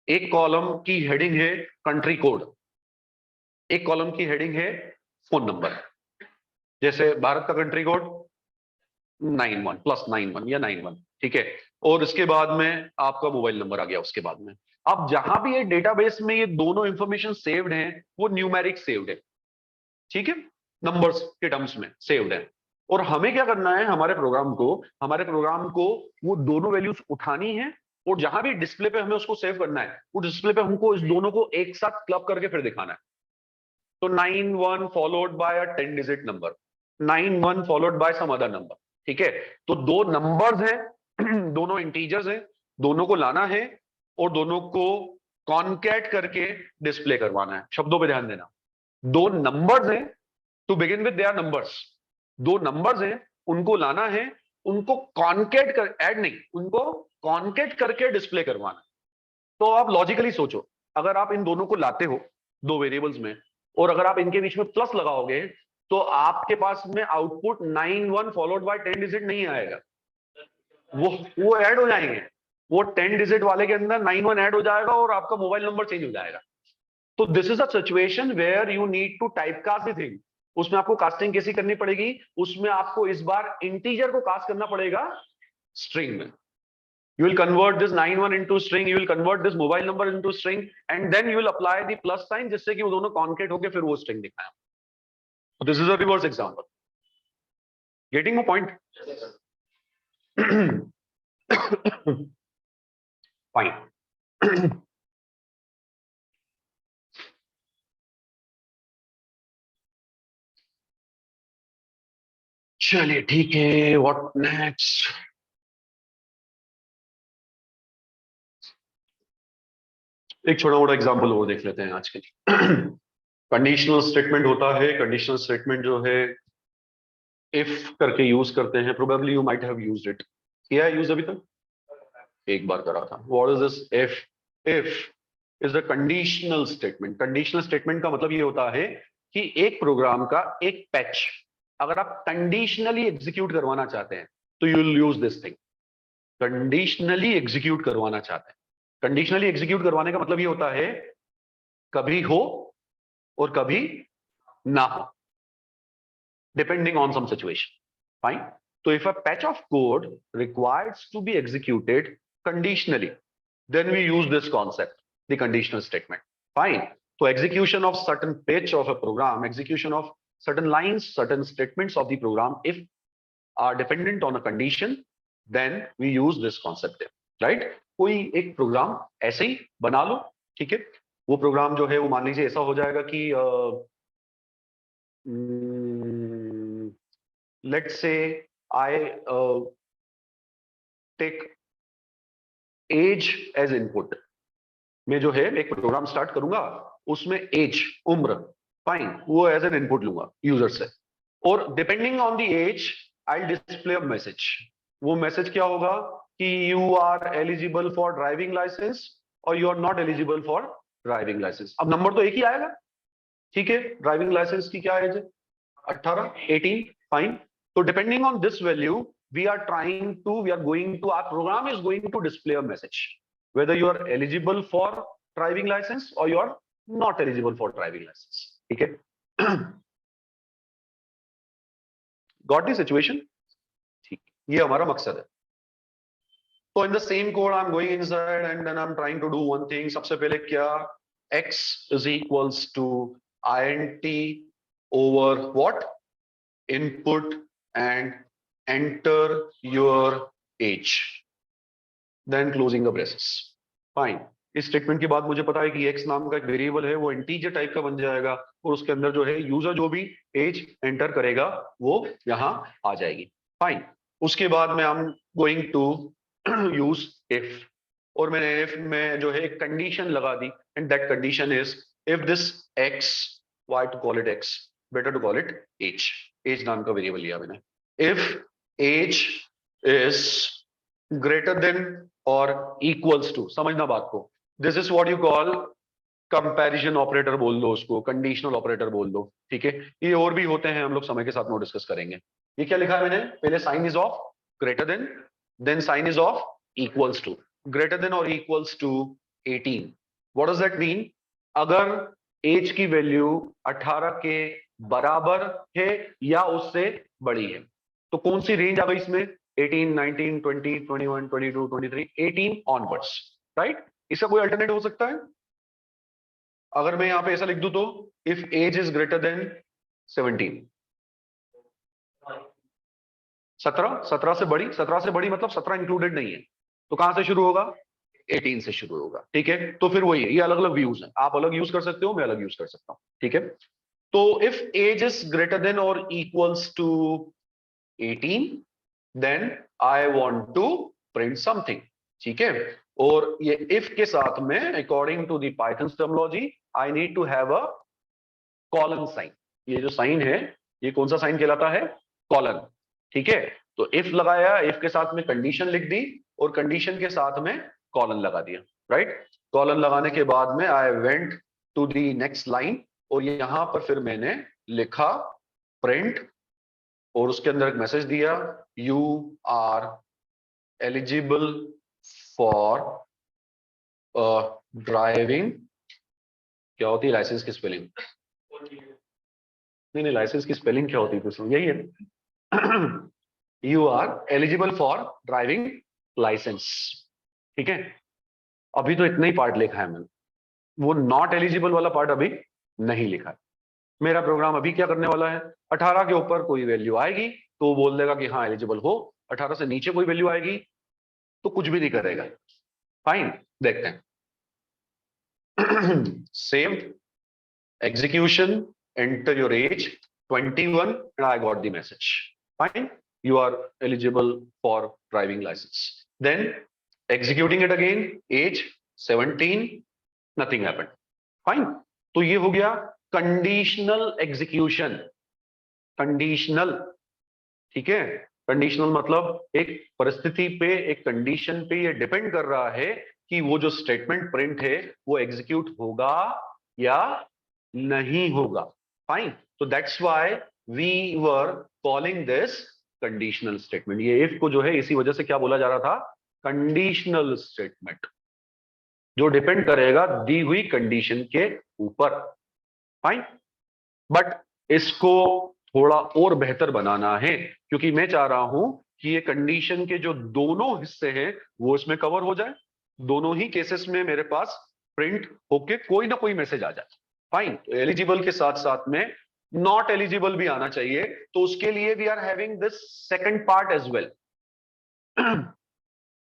[SPEAKER 1] एक कॉलम की हेडिंग है कंट्री कोड, एक कॉलम की हेडिंग है फोन नंबर, जैसे भारत का कंट्री कोड 91 +91 या 91, ठीक है। और इसके बाद में आपका मोबाइल नंबर आ गया उसके बाद में। अब जहां भी ये डेटाबेस में ये दोनों इंफॉर्मेशन सेव्ड हैं वो न्यूमेरिक सेव्ड है, ठीक है, नंबर्स के टर्म्स में सेव्ड है। और हमें क्या करना है, हमारे प्रोग्राम को वो दोनों वैल्यूज उठानी है, और जहां भी डिस्प्ले पे हमें उसको सेव करना है, वो डिस्प्ले पे हमको इस दोनों को एक साथ क्लब करके फिर दिखाना है। तो 91 followed by a 10 digit number, 91 followed by some other number, ठीक है। तो दो नंबर्स हैं, दोनों इंटीजर्स हैं, दोनों को लाना है और दोनों को कॉन्कैट करके डिस्प्ले करवाना है। शब्दों पे ध्यान देना, दो नंबर्स हैं, to begin with they are numbers, दो नंबर्स हैं, उनको लाना है, उनको कॉन्कैट कर, ऐड नहीं, उनको कॉन्कैट करके डिस्प्ले करवाना है। तो आप लॉजिकली सोचो, अगर आप इन दोनों को लाते हो दो वेरिएबल्स में, और अगर आप इनके बीच में प्लस लगाओगे, तो आपके पास में आउटपुट 91 फॉलोड बाय 10 डिजिट नहीं आएगा, वो ऐड हो जाएंगे, वो 10 डिजिट वाले के अंदर 91 ऐड हो जाएगा और आपका मोबाइल नंबर चेंज हो जाएगा। तो this is a situation where you need to typecast the thing. उसमें आपको कास्टिंग कैसी करनी पड़ेगी, उसमें आपको इस बार इंटीजर को कास्ट करना पड़ेगा स्ट्रिंग में। You will convert this 91 into string, you will convert this mobile number into string, and then you will apply the plus sign, जिससे कि वो दोनों कॉन्केट होके फिर वो स्ट्रिंग दिखाएं। So this is a reverse example. Getting my point? Fine. चलिए ठीक है, what next? एक छोटा मोटा एग्जाम्पल और देख लेते हैं आज के लिए। कंडीशनल स्टेटमेंट होता है, कंडीशनल स्टेटमेंट जो है इफ करके यूज करते हैं, probably you might have used it, किया है यूज अभी तक, एक बार करा था। What is this if? If is the conditional statement. Conditional statement का मतलब ये होता है कि एक प्रोग्राम का एक पैच अगर आप कंडीशनली एग्जीक्यूट करवाना चाहते हैं तो you will use this thing. Conditionally execute करवाना चाहते हैं। कंडीशनली एग्जीक्यूट करवाने का मतलब ये होता है कभी हो और कभी ना हो, depending on some situation. Fine. So if a patch of code requires to be executed conditionally, then we use this concept, the conditional statement. Fine. So execution of certain patch of a program, execution of certain lines, certain statements of the program, if are dependent on a condition, then we use this concept. Right? कोई एक प्रोग्राम ऐसे ही बना लो, ठीक है? वो प्रोग्राम जो है वो मान लीजिए ऐसा हो जाएगा कि let's say I take age as input. मैं जो है एक प्रोग्राम स्टार्ट करूंगा, उसमें एज, उम्र, फाइन, वो एज एन इनपुट लूंगा यूजर से, और depending on the age I display a message. वो मैसेज क्या होगा कि you are eligible for driving license और you are not eligible for driving license. अब नंबर तो एक ही आएगा, ठीक है? ड्राइविंग लाइसेंस की क्या एज है? 18, 18, fine. So depending on this value, we are going to, our program is going to display a message, whether you are eligible for driving license or you are not eligible for driving license. ठीक है? Got the situation? ठीक, ये हमारा मकसद है। So in the same code, I'm going inside and then I'm trying to do one thing. सबसे पहले क्या? X is equals to int over what? Input and enter your age, then closing the braces. Fine. इस स्टेटमेंट के बाद मुझे पता है कि x नाम का एक वेरिएबल है, वो इंटीजर टाइप का बन जाएगा और उसके अंदर जो है यूजर जो भी एज एंटर करेगा वो यहां आ जाएगी। फाइन। उसके बाद में हम गोइंग टू यूज इफ, और मैंने इफ में जो है एक कंडीशन लगा दी, and that condition is if this x, why to call it x, better to call it age, age नाम का वेरिएबल लिया मैंने। If age is greater than और इक्वल्स टू, समझना बात को, this is what you call comparison operator बोल दो उसको, कंडीशनल ऑपरेटर बोल दो, ठीक है? ये और भी होते हैं, हम लोग समय के साथ में डिस्कस करेंगे। ये क्या लिखा है मैंने? पहले sign is of greater than sign is of equals to, greater than और equals to 18। What does that mean? अगर एज की वैल्यू 18 के बराबर है या उससे बड़ी है, तो कौन सी रेंज आ गई इसमें? 18, 19, 20, 21, 22, 23, 18 ऑनवर्ड्स, राइट? इसका कोई अल्टरनेट हो सकता है? अगर मैं यहां पे ऐसा लिख दूं तो if age is greater than 17, 17 से बड़ी, 17 से बड़ी मतलब 17 इंक्लूडेड नहीं है, तो कहां से शुरू होगा? 18 से शुरू होगा, ठीक है? तो फिर वही है, ये अलग अलग व्यूज हैं, आप अलग यूज कर सकते हो, मैं अलग यूज कर सकता हूं, ठीक है? तो if age is greater than और equals to 18, then I want to print something, ठीक है? और ये इफ के साथ में according to the Python terminology I need to have a colon sign. ये जो साइन है ये कौन सा साइन कहलाता है? कॉलन, ठीक है? तो इफ लगाया, इफ के साथ में कंडीशन लिख दी और कंडीशन के साथ में कॉलन लगा दिया, राइट? कॉलन लगाने के बाद में I went to the next line, और यहां पर फिर मैंने लिखा प्रिंट, और उसके अंदर एक मैसेज दिया, you are eligible for driving, क्या होती है लाइसेंस की स्पेलिंग? नहीं, लाइसेंस की स्पेलिंग क्या होती है? तो यही है, you are eligible for driving license, ठीक है? अभी तो इतना ही पार्ट लिखा है मैंने, वो नॉट एलिजिबल वाला पार्ट अभी नहीं लिखा है। मेरा प्रोग्राम अभी क्या करने वाला है? 18 के ऊपर कोई वैल्यू आएगी तो वो बोल देगा कि हाँ एलिजिबल हो, 18 से नीचे कोई वैल्यू आएगी तो कुछ भी नहीं करेगा। फाइन, देखते हैं। Save execution, enter your age 21 and I got the message. Fine, you are eligible for driving license. Then executing it again, age 17, nothing happened. Fine, तो ये हो गया कंडीशनल एग्जीक्यूशन। कंडीशनल, ठीक है? कंडीशनल मतलब एक परिस्थिति पे, एक कंडीशन पे ये डिपेंड कर रहा है कि वो जो स्टेटमेंट प्रिंट है वो एग्जीक्यूट होगा या नहीं होगा। फाइन, तो that's why we were calling this conditional statement. ये इफ को जो है इसी वजह से क्या बोला जा रहा था? कंडीशनल स्टेटमेंट, जो डिपेंड करेगा दी हुई कंडीशन के ऊपर। फाइन, बट इसको थोड़ा और बेहतर बनाना है, क्योंकि मैं चाह रहा हूं कि ये कंडीशन के जो दोनों हिस्से हैं वो इसमें कवर हो जाए, दोनों ही केसेस में मेरे पास प्रिंट होके कोई ना कोई मैसेज आ जाए। फाइन, तो एलिजिबल के साथ साथ में नॉट एलिजिबल भी आना चाहिए, तो उसके लिए we are having this second part as well.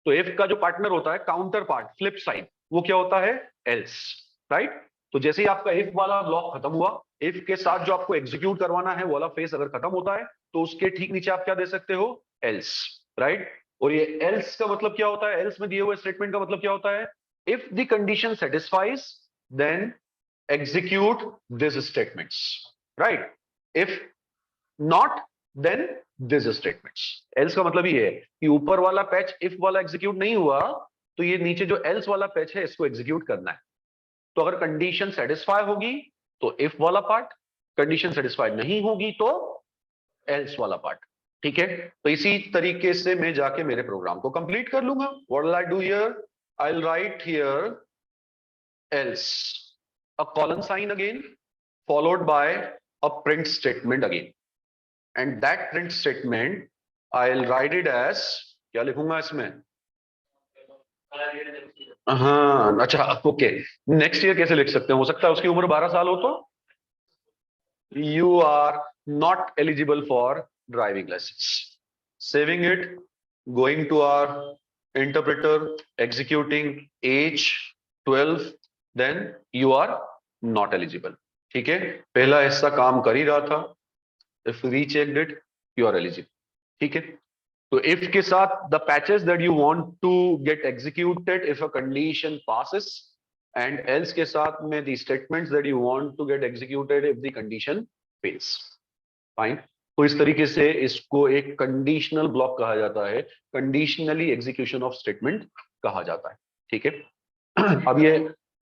[SPEAKER 1] तो इफ का जो पार्टनर होता है, काउंटर पार्ट, फ्लिप साइड, वो क्या होता है? एल्स। राइट, तो जैसे ही आपका इफ वाला ब्लॉक खत्म हुआ, इफ के साथ जो आपको एग्जीक्यूट करवाना है वो वाला फेस अगर खत्म होता है, तो उसके ठीक नीचे आप क्या दे सकते हो? एल्स। राइट, और ये एल्स का मतलब क्या होता है? एल्स में दिए हुए स्टेटमेंट का मतलब क्या होता है? If the condition satisfies then execute these statements, right? If not, then these statements। else का मतलब ये है कि ऊपर वाला पैच if वाला एग्जीक्यूट नहीं हुआ, तो ये नीचे जो else वाला पैच है इसको एग्जीक्यूट करना है। तो अगर कंडीशन सेटिस्फाई होगी तो if वाला पार्ट, कंडीशन सेटिस्फाई नहीं होगी तो else वाला पार्ट। ठीक है, तो इसी तरीके से मैं जाके मेरे प्रोग्राम को कंप्लीट कर लूंगा। What will I do here? I will write here else, a colon sign again, followed by a print statement again, and that print statement I'll write it as, क्या लिखूंगा इसमें? हाँ अच्छा, ओके। नेक्स्ट ईयर कैसे लिख सकते हैं? हो सकता है उसकी उम्र 12 साल हो तो you are not eligible for driving license. Saving it, going to our interpreter, executing age 12, then you are not eligible. ठीक है, पहला हिस्सा काम कर ही रहा था। If rechecked it, you are eligible. ठीक है, तो इफ के साथ the patches that you want to get executed if a condition passes, and else के साथ में the statements that you want to get executed if the condition fails. Fine, तो इस तरीके से इसको एक कंडीशनल ब्लॉक कहा जाता है, कंडीशनली एग्जीक्यूशन ऑफ स्टेटमेंट कहा जाता है। ठीक है,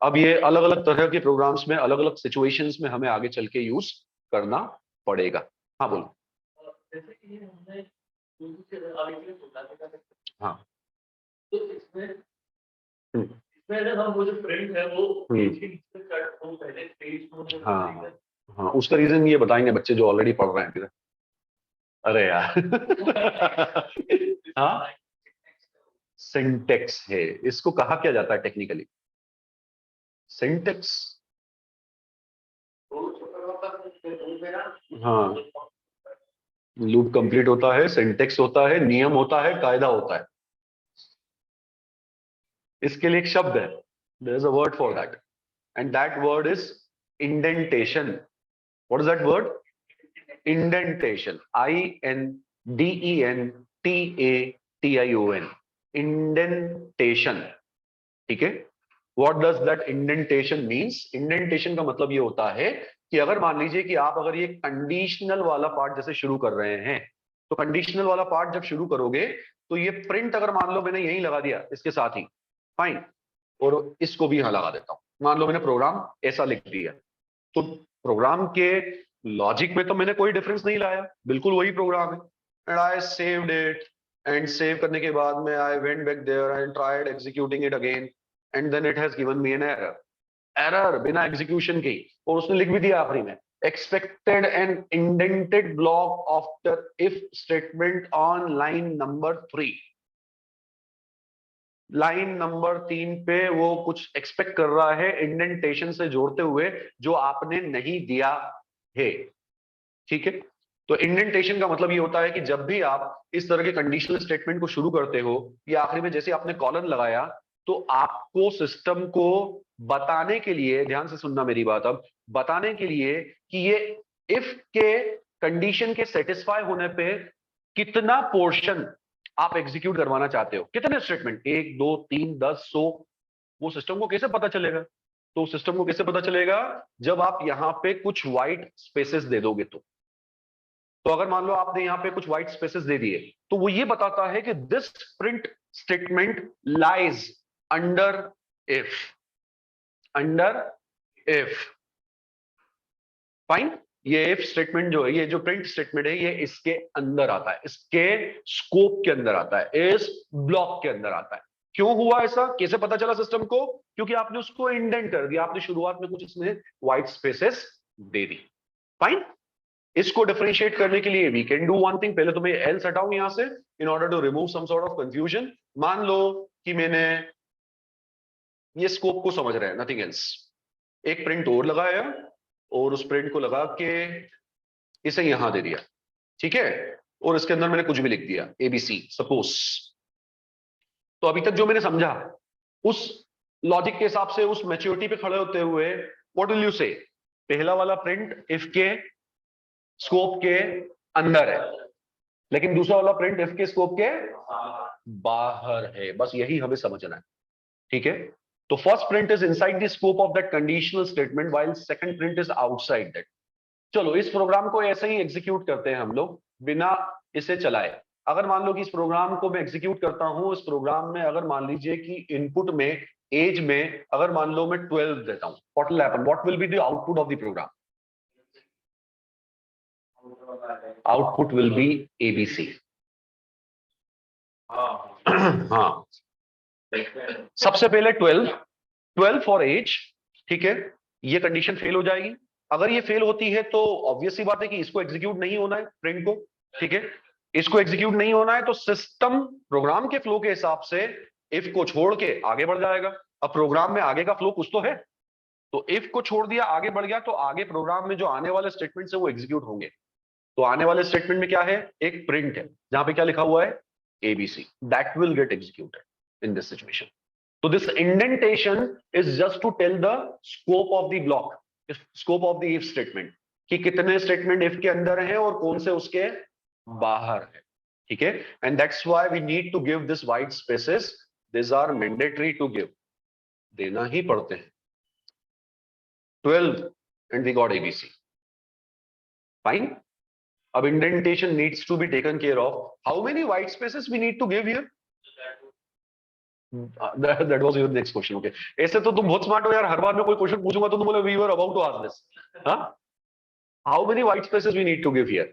[SPEAKER 1] अब ये अलग अलग तरह के प्रोग्राम्स में, अलग अलग सिचुएशंस में हमें आगे चल के यूज करना पड़ेगा। हाँ बोलो। हाँ,
[SPEAKER 2] तो इसमें अगर हम वो जो प्रिंट है वो पेज के नीचे कट हो, पहले पेज को
[SPEAKER 1] हाँ हाँ, उसका रीजन ये बताएंगे बच्चे जो ऑलरेडी पढ़ रहे हैं फिर। अरे यार हाँ, सिंटेक्स है, इसको कहा क्या जाता है टेक्निकली? सिंटेक्स। हाँ, लूप कंप्लीट होता है, सिंटेक्स होता है, नियम होता है, कायदा होता है। इसके लिए एक शब्द है, there is a word for that, and that word is indentation. What is that word? Indentation, INDENTATION, indentation. ठीक है, what does that indentation means? Indentation का मतलब ये होता है कि अगर मान लीजिए कि आप अगर ये कंडीशनल वाला पार्ट जैसे शुरू कर रहे हैं, तो कंडीशनल वाला पार्ट जब शुरू करोगे तो ये प्रिंट अगर मान लो मैंने यहीं लगा दिया इसके साथ ही, फाइन, और इसको भी यहां लगा देता हूं, मान लो मैंने प्रोग्राम ऐसा लिख दिया, तो प्रोग्राम के लॉजिक में तो मैंने कोई डिफरेंस नहीं लाया, बिल्कुल वही प्रोग्राम है। And I saved it, and save करने के बाद में I went back there and tried executing it again, and then it has given me an error. Error बिना एग्जीक्यूशन की, और उसने लिख भी दिया आखिरी में, expected an indented block after if statement on line number 3। Line number 3 पे वो कुछ एक्सपेक्ट कर रहा है इंडेंटेशन से जोड़ते हुए जो आपने नहीं दिया है। ठीक है, तो इंडेंटेशन का मतलब ये होता है कि जब भी आप इस तरह के कंडीशनल स्टेटमेंट को शुरू करते हो, या आखिरी में जैसे आपने कॉलन लगाया, तो आपको सिस्टम को बताने के लिए, ध्यान से सुनना मेरी बात, अब बताने के लिए कि ये इफ के कंडीशन के सेटिस्फाई होने पे कितना पोर्शन आप एग्जीक्यूट करवाना चाहते हो, कितने स्टेटमेंट, 1 2 3 10 100, वो सिस्टम को कैसे पता चलेगा? तो सिस्टम को कैसे पता चलेगा? जब आप यहां पे कुछ व्हाइट स्पेसेस दे दोगे तो अगर मान लो आपने यहां पे कुछ व्हाइट स्पेसेस दे दिए, तो वो ये बताता है कि this print statement lies under if, under if. Fine, ये इफ स्टेटमेंट जो है, ये जो प्रिंट स्टेटमेंट है, ये इसके अंदर आता है, इसके स्कोप के अंदर आता है, इस ब्लॉक के अंदर आता है। क्यों हुआ ऐसा, कैसे पता चला सिस्टम को? क्योंकि आपने उसको इंडेंट कर दिया, आपने शुरुआत में कुछ इसमें व्हाइट स्पेसेस दे दी। फाइन, इसको डिफरेंशिएट करने के लिए we can do one thing. पहले तो मैं एल्स हटाऊं यहां से in order to remove some sort of confusion. मान लो कि मैंने ये स्कोप को समझ रहे हैं, नथिंग एल्स, एक प्रिंट और लगाया और उस प्रिंट को लगा के इसे यहां दे दिया, ठीक है, और इसके अंदर मैंने कुछ भी लिख दिया एबीसी सपोज। तो अभी तक जो मैंने समझा उस लॉजिक के हिसाब से, उस मैच्योरिटी पे खड़े होते हुए, व्हाट विल यू से? पहला वाला प्रिंट इफ के स्कोप के अंदर है, लेकिन दूसरा वाला प्रिंट इफ के स्कोप के बाहर है। बस यही हमें समझना है, ठीक है। तो first print is inside the scope of that conditional statement while second print is outside that. चलो इस प्रोग्राम को ऐसे ही एग्जीक्यूट करते हैं हम लोग बिना इसे चलाए। अगर मान लो कि इस प्रोग्राम को मैं एग्जीक्यूट करता हूं, इस प्रोग्राम में अगर मान लीजिए कि इनपुट में एज में अगर मान लो मैं 12 देता हूं, what will happen, what will be the output of the program? Output will be ABC. हाँ, सबसे पहले 12 फॉर एज, ठीक है, ये कंडीशन फेल हो जाएगी। अगर ये फेल होती है तो ऑब्वियस सी बात है कि इसको एग्जीक्यूट नहीं होना है प्रिंट को, ठीक है, इसको एग्जीक्यूट नहीं होना है। तो सिस्टम प्रोग्राम के फ्लो के हिसाब से इफ को छोड़ के आगे बढ़ जाएगा। अब प्रोग्राम में आगे का फ्लो कुछ तो है, तो इफ को छोड़ दिया आगे बढ़ गया, तो आगे प्रोग्राम में जो आने वाले स्टेटमेंट्स है वो एग्जीक्यूट होंगे। तो आने वाले स्टेटमेंट में क्या है? एक प्रिंट है जहां पे क्या लिखा हुआ है? ABC. That will get executed in this situation. So this indentation is just to tell the scope of the block, scope of the if statement, कि कितने स्टेटमेंट if के अंदर हैं और कौन से उसके बाहर है, ठीक है। And that's why we need to give this white spaces. These are mandatory to give, देना ही पड़ते हैं। 12 and we got ABC. Fine. अब indentation needs to be taken care of. How many white spaces we need to give here? That was your next question. Okay. ऐसे तो तुम बहुत स्मार्ट हो यार, हर बार मैं कोई क्वेश्चन पूछूंगा तो तुम बोले we were about to ask this. Huh? How many white spaces we need to give here?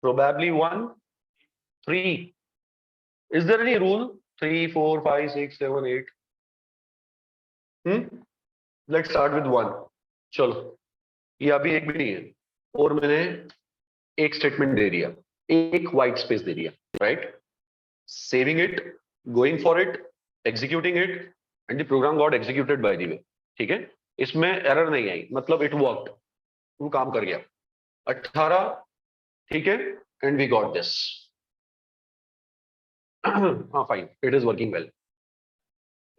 [SPEAKER 1] Probably 1, 3. Is there any rule? 3, 4, 5, 6, 7, 8. Let's start with 1. चलो, ये अभी एक भी नहीं है और मैंने एक स्टेटमेंट दे दिया, एक व्हाइट स्पेस दे दिया, right? Saving it, going for it, executing it, and the program got executed by the way, ठीक है, इसमें एरर नहीं आई, मतलब it worked, वो काम कर गया। 18, ठीक है, and we got this. हाँ fine, it is working well.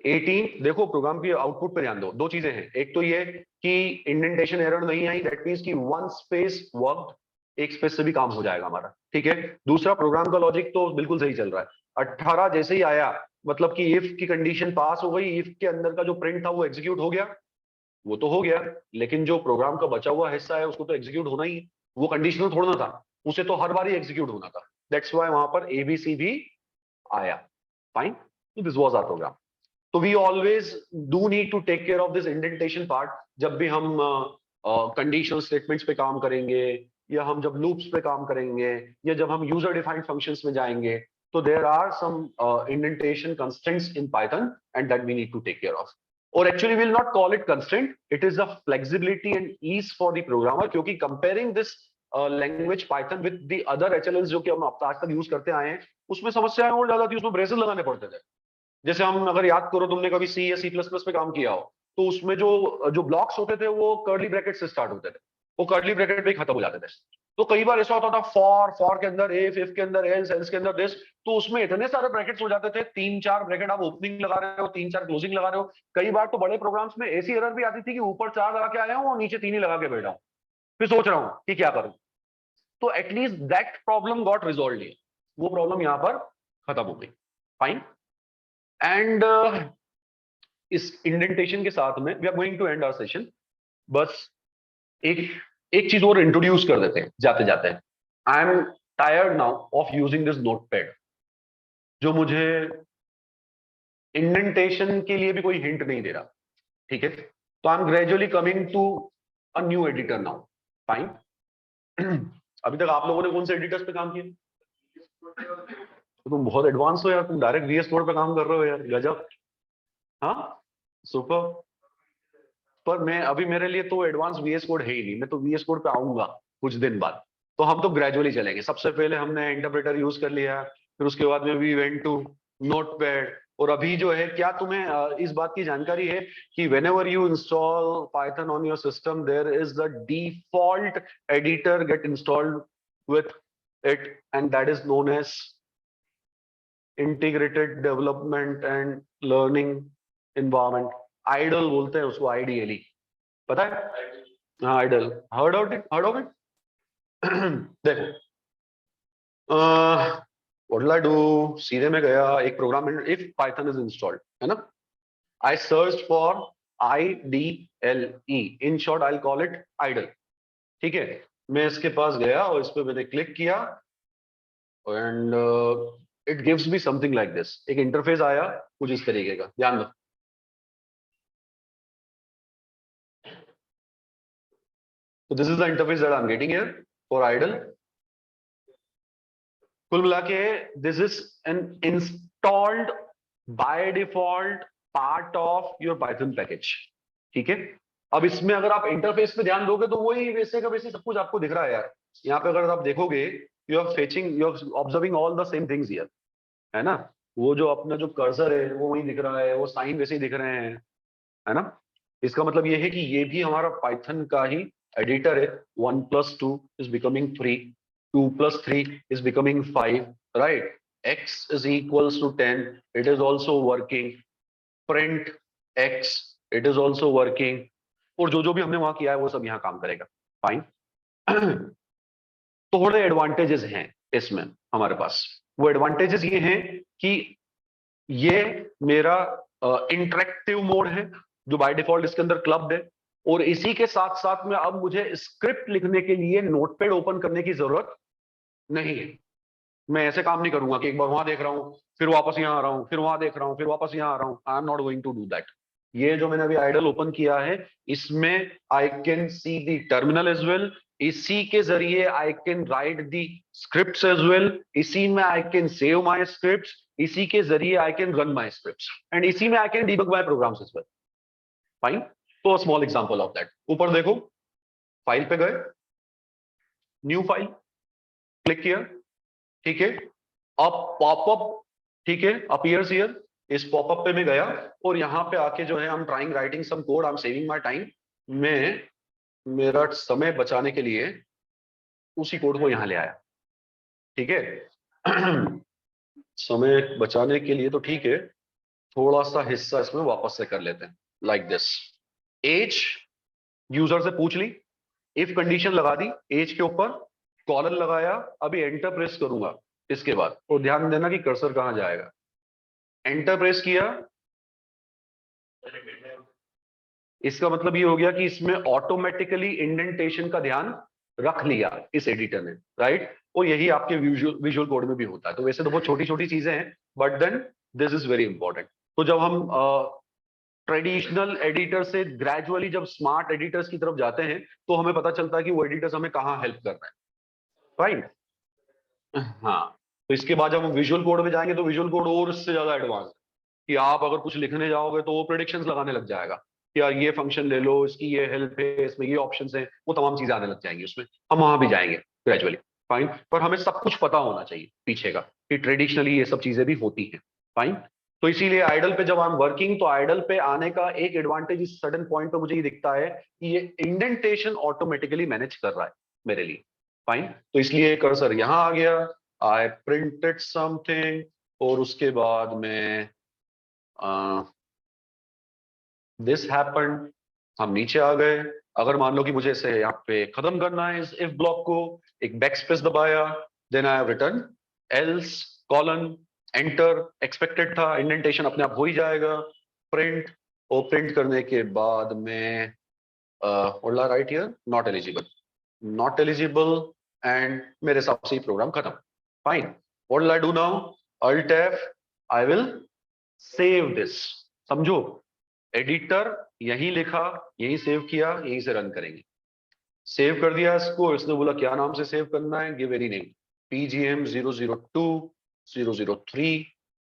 [SPEAKER 1] 18, देखो प्रोग्राम की आउटपुट पे ध्यान दो, दो चीजें हैं, एक तो ये कि इंडेंटेशन एरर नहीं आई, दैट मींस कि वन स्पेस वर्कड, एक स्पेस से भी काम हो जाएगा हमारा, ठीक है। दूसरा, प्रोग्राम का लॉजिक तो बिल्कुल सही चल रहा है। 18 जैसे ही आया, मतलब कि इफ की कंडीशन पास हो गई, इफ के अंदर का जो प्रिंट था वो एग्जीक्यूट हो गया, वो तो हो गया, लेकिन जो प्रोग्राम का बचा हुआ हिस्सा है उसको तो एग्जीक्यूट होना ही है, वो कंडीशनल थोड़ा ना था, उसे तो हर बार ही एग्जीक्यूट होना था। दैट्स व्हाई वहां पर एबीसी भी आया। Fine, this was our program. तो we always do need to take care of this indentation part जब भी हम कंडीशनल स्टेटमेंट्स पे काम करेंगे, या हम जब लूप्स पे काम करेंगे, या जब हम यूजर डिफाइंड फंक्शंस में जाएंगे, तो there are some indentation constraints in Python and that we need to take care of. और actually will not call it constraint, it is a flexibility and ease for the programmer, क्योंकि comparing this language Python with the other HLLs जो कि हम आज तक यूज करते आए हैं, उसमें समस्याएं और ज्यादा थी, उसमें ब्रेसेस लगाने पड़ते थे। जैसे हम, अगर याद करो तुमने कभी सी या सी प्लस प्लस पे काम किया हो, तो उसमें जो ब्लॉक्स होते थे वो कर्ली ब्रैकेट से स्टार्ट होते थे, वो कर्ली ब्रैकेट पे ही खत्म हो जाते थे। तो कई बार ऐसा होता था फॉर के अंदर इफ के अंदर एल्स के अंदर दिस, तो उसमें इतने सारे ब्रैकेट्स हो जाते थे, 3-4 ब्रैकेट आप ओपनिंग लगा रहे हो, 3-4 क्लोजिंग लगा रहे हो। कई बार तो बड़े प्रोग्राम्स में ऐसी एरर भी आती थी कि ऊपर 4 लगा के आया हूं और नीचे 3 ही लगा के बैठा हूं, फिर सोच रहा हूं कि क्या करूं। तो at least that problem got resolve, वो प्रॉब्लम यहां पर खत्म हो गई। फाइन, एंड इस इंडेंटेशन के साथ में we are going to end our session. बस एक चीज और इंट्रोड्यूस कर देते हैं जाते जाते। I am tired now of using this notepad, जो मुझे इंडेंटेशन के लिए भी कोई हिंट नहीं दे रहा, ठीक है। तो I am gradually coming to a new editor now. Fine, अभी तक आप लोगों ने कौन से एडिटर्स पे काम किया? तो तुम बहुत एडवांस हो यार, तुम डायरेक्ट VS कोड पे काम कर रहे हो यार, गजब। हाँ, सुपर। पर मैं अभी, मेरे लिए तो एडवांस VS कोड है ही नहीं, मैं तो VS कोड पे आऊंगा कुछ दिन बाद। तो हम तो ग्रेजुअली चलेंगे। सबसे पहले हमने इंटरप्रेटर यूज कर लिया, फिर उसके बाद में वी वेंट टू नोटपैड। और अभी जो है, क्या तुम्हें इस बात की जानकारी है कि whenever you install Python on your system, there is the default editor get installed with it, and that is known as integrated development and learning environment. IDLE बोलते हैं उसको, आईडीएलई, पता है? हाँ, IDLE. Heard of it, heard of it. देखो, व्हाट विल आई डू? सीधे में गया, एक program, if Python is installed, है ना, I search for IDLE, in short I call it IDLE. ठीक है, मैं इसके पास गया और इस पे मैंने क्लिक किया, and it gives me something like this. एक इंटरफेस आया कुछ इस तरीके का, ध्यान दो। So this is the interface that I'm getting here for idle. कुल मिला के this is an installed by default part of your Python package. ठीक है, अब इसमें अगर आप इंटरफेस पे ध्यान दोगे तो वही वैसे का वैसे सब कुछ आपको दिख रहा है यार। यहाँ पे अगर आप देखोगे, you are fetching, you are observing all the same things here, है ना। वो जो अपना जो कर्सर है वो वही दिख रहा है, वो साइन वैसे ही दिख रहे हैं, है ना। इसका मतलब ये है कि ये भी हमारा पाइथन का ही एडिटर है। 1 + 2 is becoming 3, 2 + 3 is becoming 5, right. x is equals to 10, it is also working. print x, it is also working. और जो जो भी हमने वहां किया है वो सब यहाँ काम करेगा, फाइन। थोड़े एडवांटेजेस हैं इसमें हमारे पास। वो एडवांटेजेस ये हैं कि ये मेरा इंटरेक्टिव मोड है जो बाय डिफॉल्ट इसके अंदर क्लब्ड है, और इसी के साथ साथ में अब मुझे स्क्रिप्ट लिखने के लिए नोटपैड ओपन करने की जरूरत नहीं है। मैं ऐसे काम नहीं करूंगा कि एक बार वहां देख रहा हूं, फिर वापस यहाँ आ रहा हूं, फिर वहां देख रहा हूं, फिर वापस यहाँ आ रहा हूं। I am not going to do that. ये जो मैंने अभी आइडल ओपन किया है, इसमें I can see the terminal as well. इसी के जरिए I can write the scripts as well. इसी में I can save my scripts. इसी के जरिए I can run my scripts, and इसी में I can debug my programs as well, fine. तो स्मॉल एग्जांपल ऑफ दैट, ऊपर देखो, फाइल पे गए, न्यू फाइल, क्लिक किया, ठीक है, अब पॉपअप, ठीक है, अपीयर्स हियर। इस पॉपअप पे मैं गया और यहाँ पे आके जो है, I am trying writing some code, I am saving my time. मैं मेरा समय बचाने के लिए उसी कोड को यहाँ ले आया, ठीक है। समय बचाने के लिए तो ठीक है, थोड़ा सा हिस्सा इसमें वापस से कर लेते हैं, लाइक दिस। एज यूजर से पूछ ली, इफ कंडीशन लगा दी, एज के ऊपर कॉलन लगाया, अभी एंटर प्रेस करूंगा इसके बाद, और ध्यान देना कि कर्सर कहां जाएगा। एंटर प्रेस किया, इसका मतलब ये हो गया कि इसमें ऑटोमेटिकली इंडेंटेशन का ध्यान रख लिया इस एडिटर ने, राइट। और यही आपके विजुअल कोड में भी होता है। तो वैसे तो बहुत छोटी छोटी चीजें हैं, but then this is very important. तो जब हम ट्रेडिशनल एडिटर से ग्रेजुअली जब स्मार्ट एडिटर्स की तरफ जाते हैं, तो हमें पता चलता है कि वो एडिटर्स हमें कहाँ हेल्प कर रहे हैं, राइट। हाँ, तो इसके बाद जब हम विजुअल कोड में जाएंगे तो विजुअल कोड और इससे ज्यादा एडवांस है कि आप अगर कुछ लिखने जाओगे तो वो प्रेडिक्शंस लगाने लग जाएगा कि यार ये फंक्शन ले लो, इसकी ये हेल्प है, इसमें ये ऑप्शंस हैं, वो तमाम चीजें आने लग जाएंगी उसमें। हम वहां भी जाएंगे ग्रेजुअली, फाइन। पर हमें सब कुछ पता होना चाहिए पीछे का कि ट्रेडिशनली ये सब चीजें भी होती हैं, फाइन। तो इसीलिए आइडल पे जब आई एम वर्किंग, तो आइडल पे आने का एक एडवांटेज इस सडन पॉइंट पे मुझे ये दिखता है कि ये इंडेंटेशन ऑटोमेटिकली मैनेज कर रहा है मेरे लिए, फाइन। तो इसलिए कर्सर यहां आ गया, आई प्रिंटेड समथिंग, और उसके बाद में दिस हैपेंड, हम नीचे आ गए। अगर मान लो कि मुझे इसे यहाँ पे खत्म करना है इस इफ ब्लॉक को, एक बैकस्पेस दबाया, then I have return else colon enter. Expected था, इंडेंटेशन अपने आप हो ही जाएगा। प्रिंट, और प्रिंट करने के बाद में right here not eligible, not eligible, and मेरे हिसाब से ही प्रोग्राम खत्म, fine. What will I do now? Alt F, I will save this. समझो, एडिटर यही लिखा, यही सेव किया, यहीं से रन करेंगे। सेव कर दिया इसको, इसने बोला क्या नाम से सेव करना है, गिव एनी नेम, pgm002 003,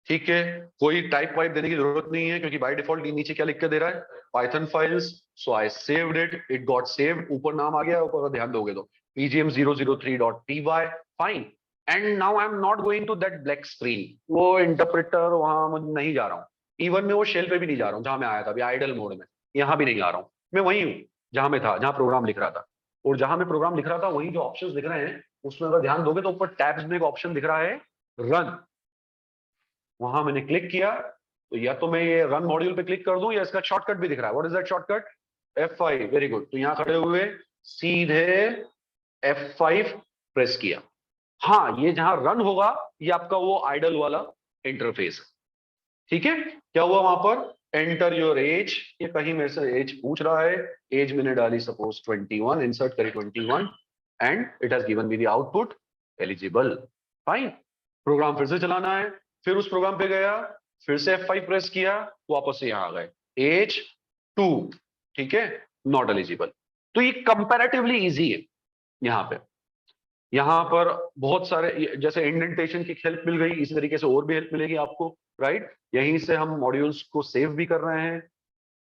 [SPEAKER 1] ठीक है। कोई टाइप वाइप देने की जरूरत नहीं है क्योंकि बाय डिफॉल्ट नीचे क्या लिख के दे रहा है, Python files. So I saved it, it got saved, ऊपर नाम आ गया, ऊपर ध्यान दोगे तो pgm003.py, fine. And now I am not going to that black screen, वो इंटरप्रेटर वहां मैं नहीं जा रहा हूँ, इवन मैं वो शेल पे भी नहीं जा रहा हूँ जहां मैं आया था अभी आइडल मोड में, यहाँ भी नहीं आ रहा हूँ, मैं वही हूँ जहां मैं था, जहां प्रोग्राम लिख रहा था। और जहां मैं प्रोग्राम लिख रहा था वही जो ऑप्शंस दिख रहे हैं उसमें अगर ध्यान दोगे तो ऊपर टैब्स में एक ऑप्शन दिख रहा है रन, वहां मैंने क्लिक किया तो या तो मैं ये रन मॉड्यूल पे क्लिक कर दूं या इसका शॉर्टकट भी दिख रहा है, what is that shortcut, F5, very good. तो यहां खड़े हुए सीधे F5 प्रेस किया। हाँ, ये जहां रन होगा ये आपका वो आइडल वाला इंटरफेस है, ठीक है। क्या हुआ वहां पर, एंटर योर एज, ये कहीं मेरे से एज पूछ रहा है, एज मैंने डाली सपोज 21, इंसर्ट करी 21 and it has given me the output eligible, fine. Program फिर से चलाना है, फिर उस प्रोग्राम पे गया, फिर से F5 प्रेस किया, वापस से यहां आ गए, एज 2, ठीक है, नॉट एलिजिबल। तो ये कंपैरेटिवली इजी है। यहाँ पर बहुत सारे जैसे इंडेंटेशन की हेल्प मिल गई, इसी तरीके से और भी हेल्प मिलेगी आपको, राइट। यहीं से हम मॉड्यूल्स को सेव भी कर रहे हैं,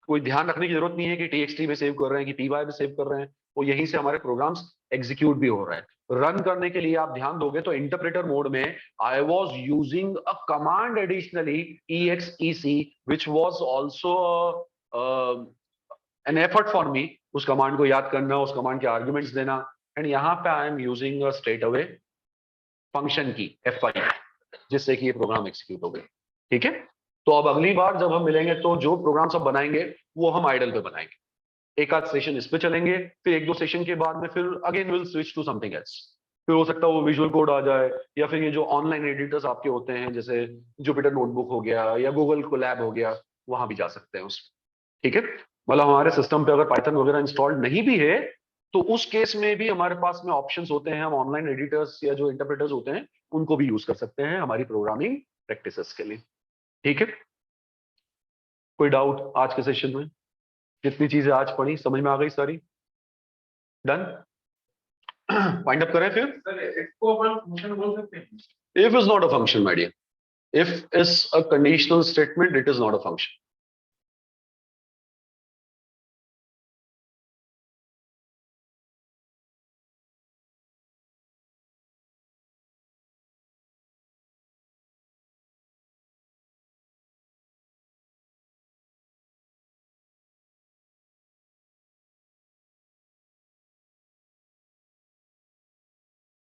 [SPEAKER 1] कोई ध्यान रखने की जरूरत नहीं है कि TXT में सेव कर रहे हैं कि PY में सेव कर रहे हैं, वो यहीं से हमारे प्रोग्राम्स एग्जीक्यूट भी हो रहे हैं। रन करने के लिए आप ध्यान दोगे तो इंटरप्रेटर मोड में I was using a command additionally EXEC which was also an effort for me, उस कमांड को याद करना, उस कमांड के आर्ग्यूमेंट्स देना, एंड यहाँ पे I am using straight away function की F5 जिससे कि ये प्रोग्राम एग्जीक्यूट हो गए, ठीक है। तो अब अगली बार जब हम मिलेंगे तो जो प्रोग्राम सब बनाएंगे वो हम आइडल पे बनाएंगे, एक आध सेशन इस पे चलेंगे, फिर एक दो सेशन के बाद में फिर again will switch to something else, फिर हो सकता है वो विजुअल कोड आ जाए, या फिर ये जो ऑनलाइन एडिटर्स आपके होते हैं जैसे जुपिटर नोटबुक हो गया या गूगल कोलैब हो गया, वहां भी जा सकते हैं उसमें, ठीक है। मतलब हमारे सिस्टम पे अगर पाइथन वगैरह इंस्टॉल्ड नहीं भी है तो उस केस में भी हमारे पास में ऑप्शंस होते हैं, हम ऑनलाइन एडिटर्स या जो इंटरप्रेटर्स होते हैं उनको भी यूज कर सकते हैं हमारी प्रोग्रामिंग प्रैक्टिसेस के लिए, ठीक है। कोई डाउट आज के सेशन में, जितनी चीजें आज पढ़ी समझ में आ गई सारी, डन। फाइंड अप करें फिर,
[SPEAKER 2] इसको अपन फंक्शन बोल सकते हैं।
[SPEAKER 1] If is not a function my dear, if is a conditional statement, it is not a function.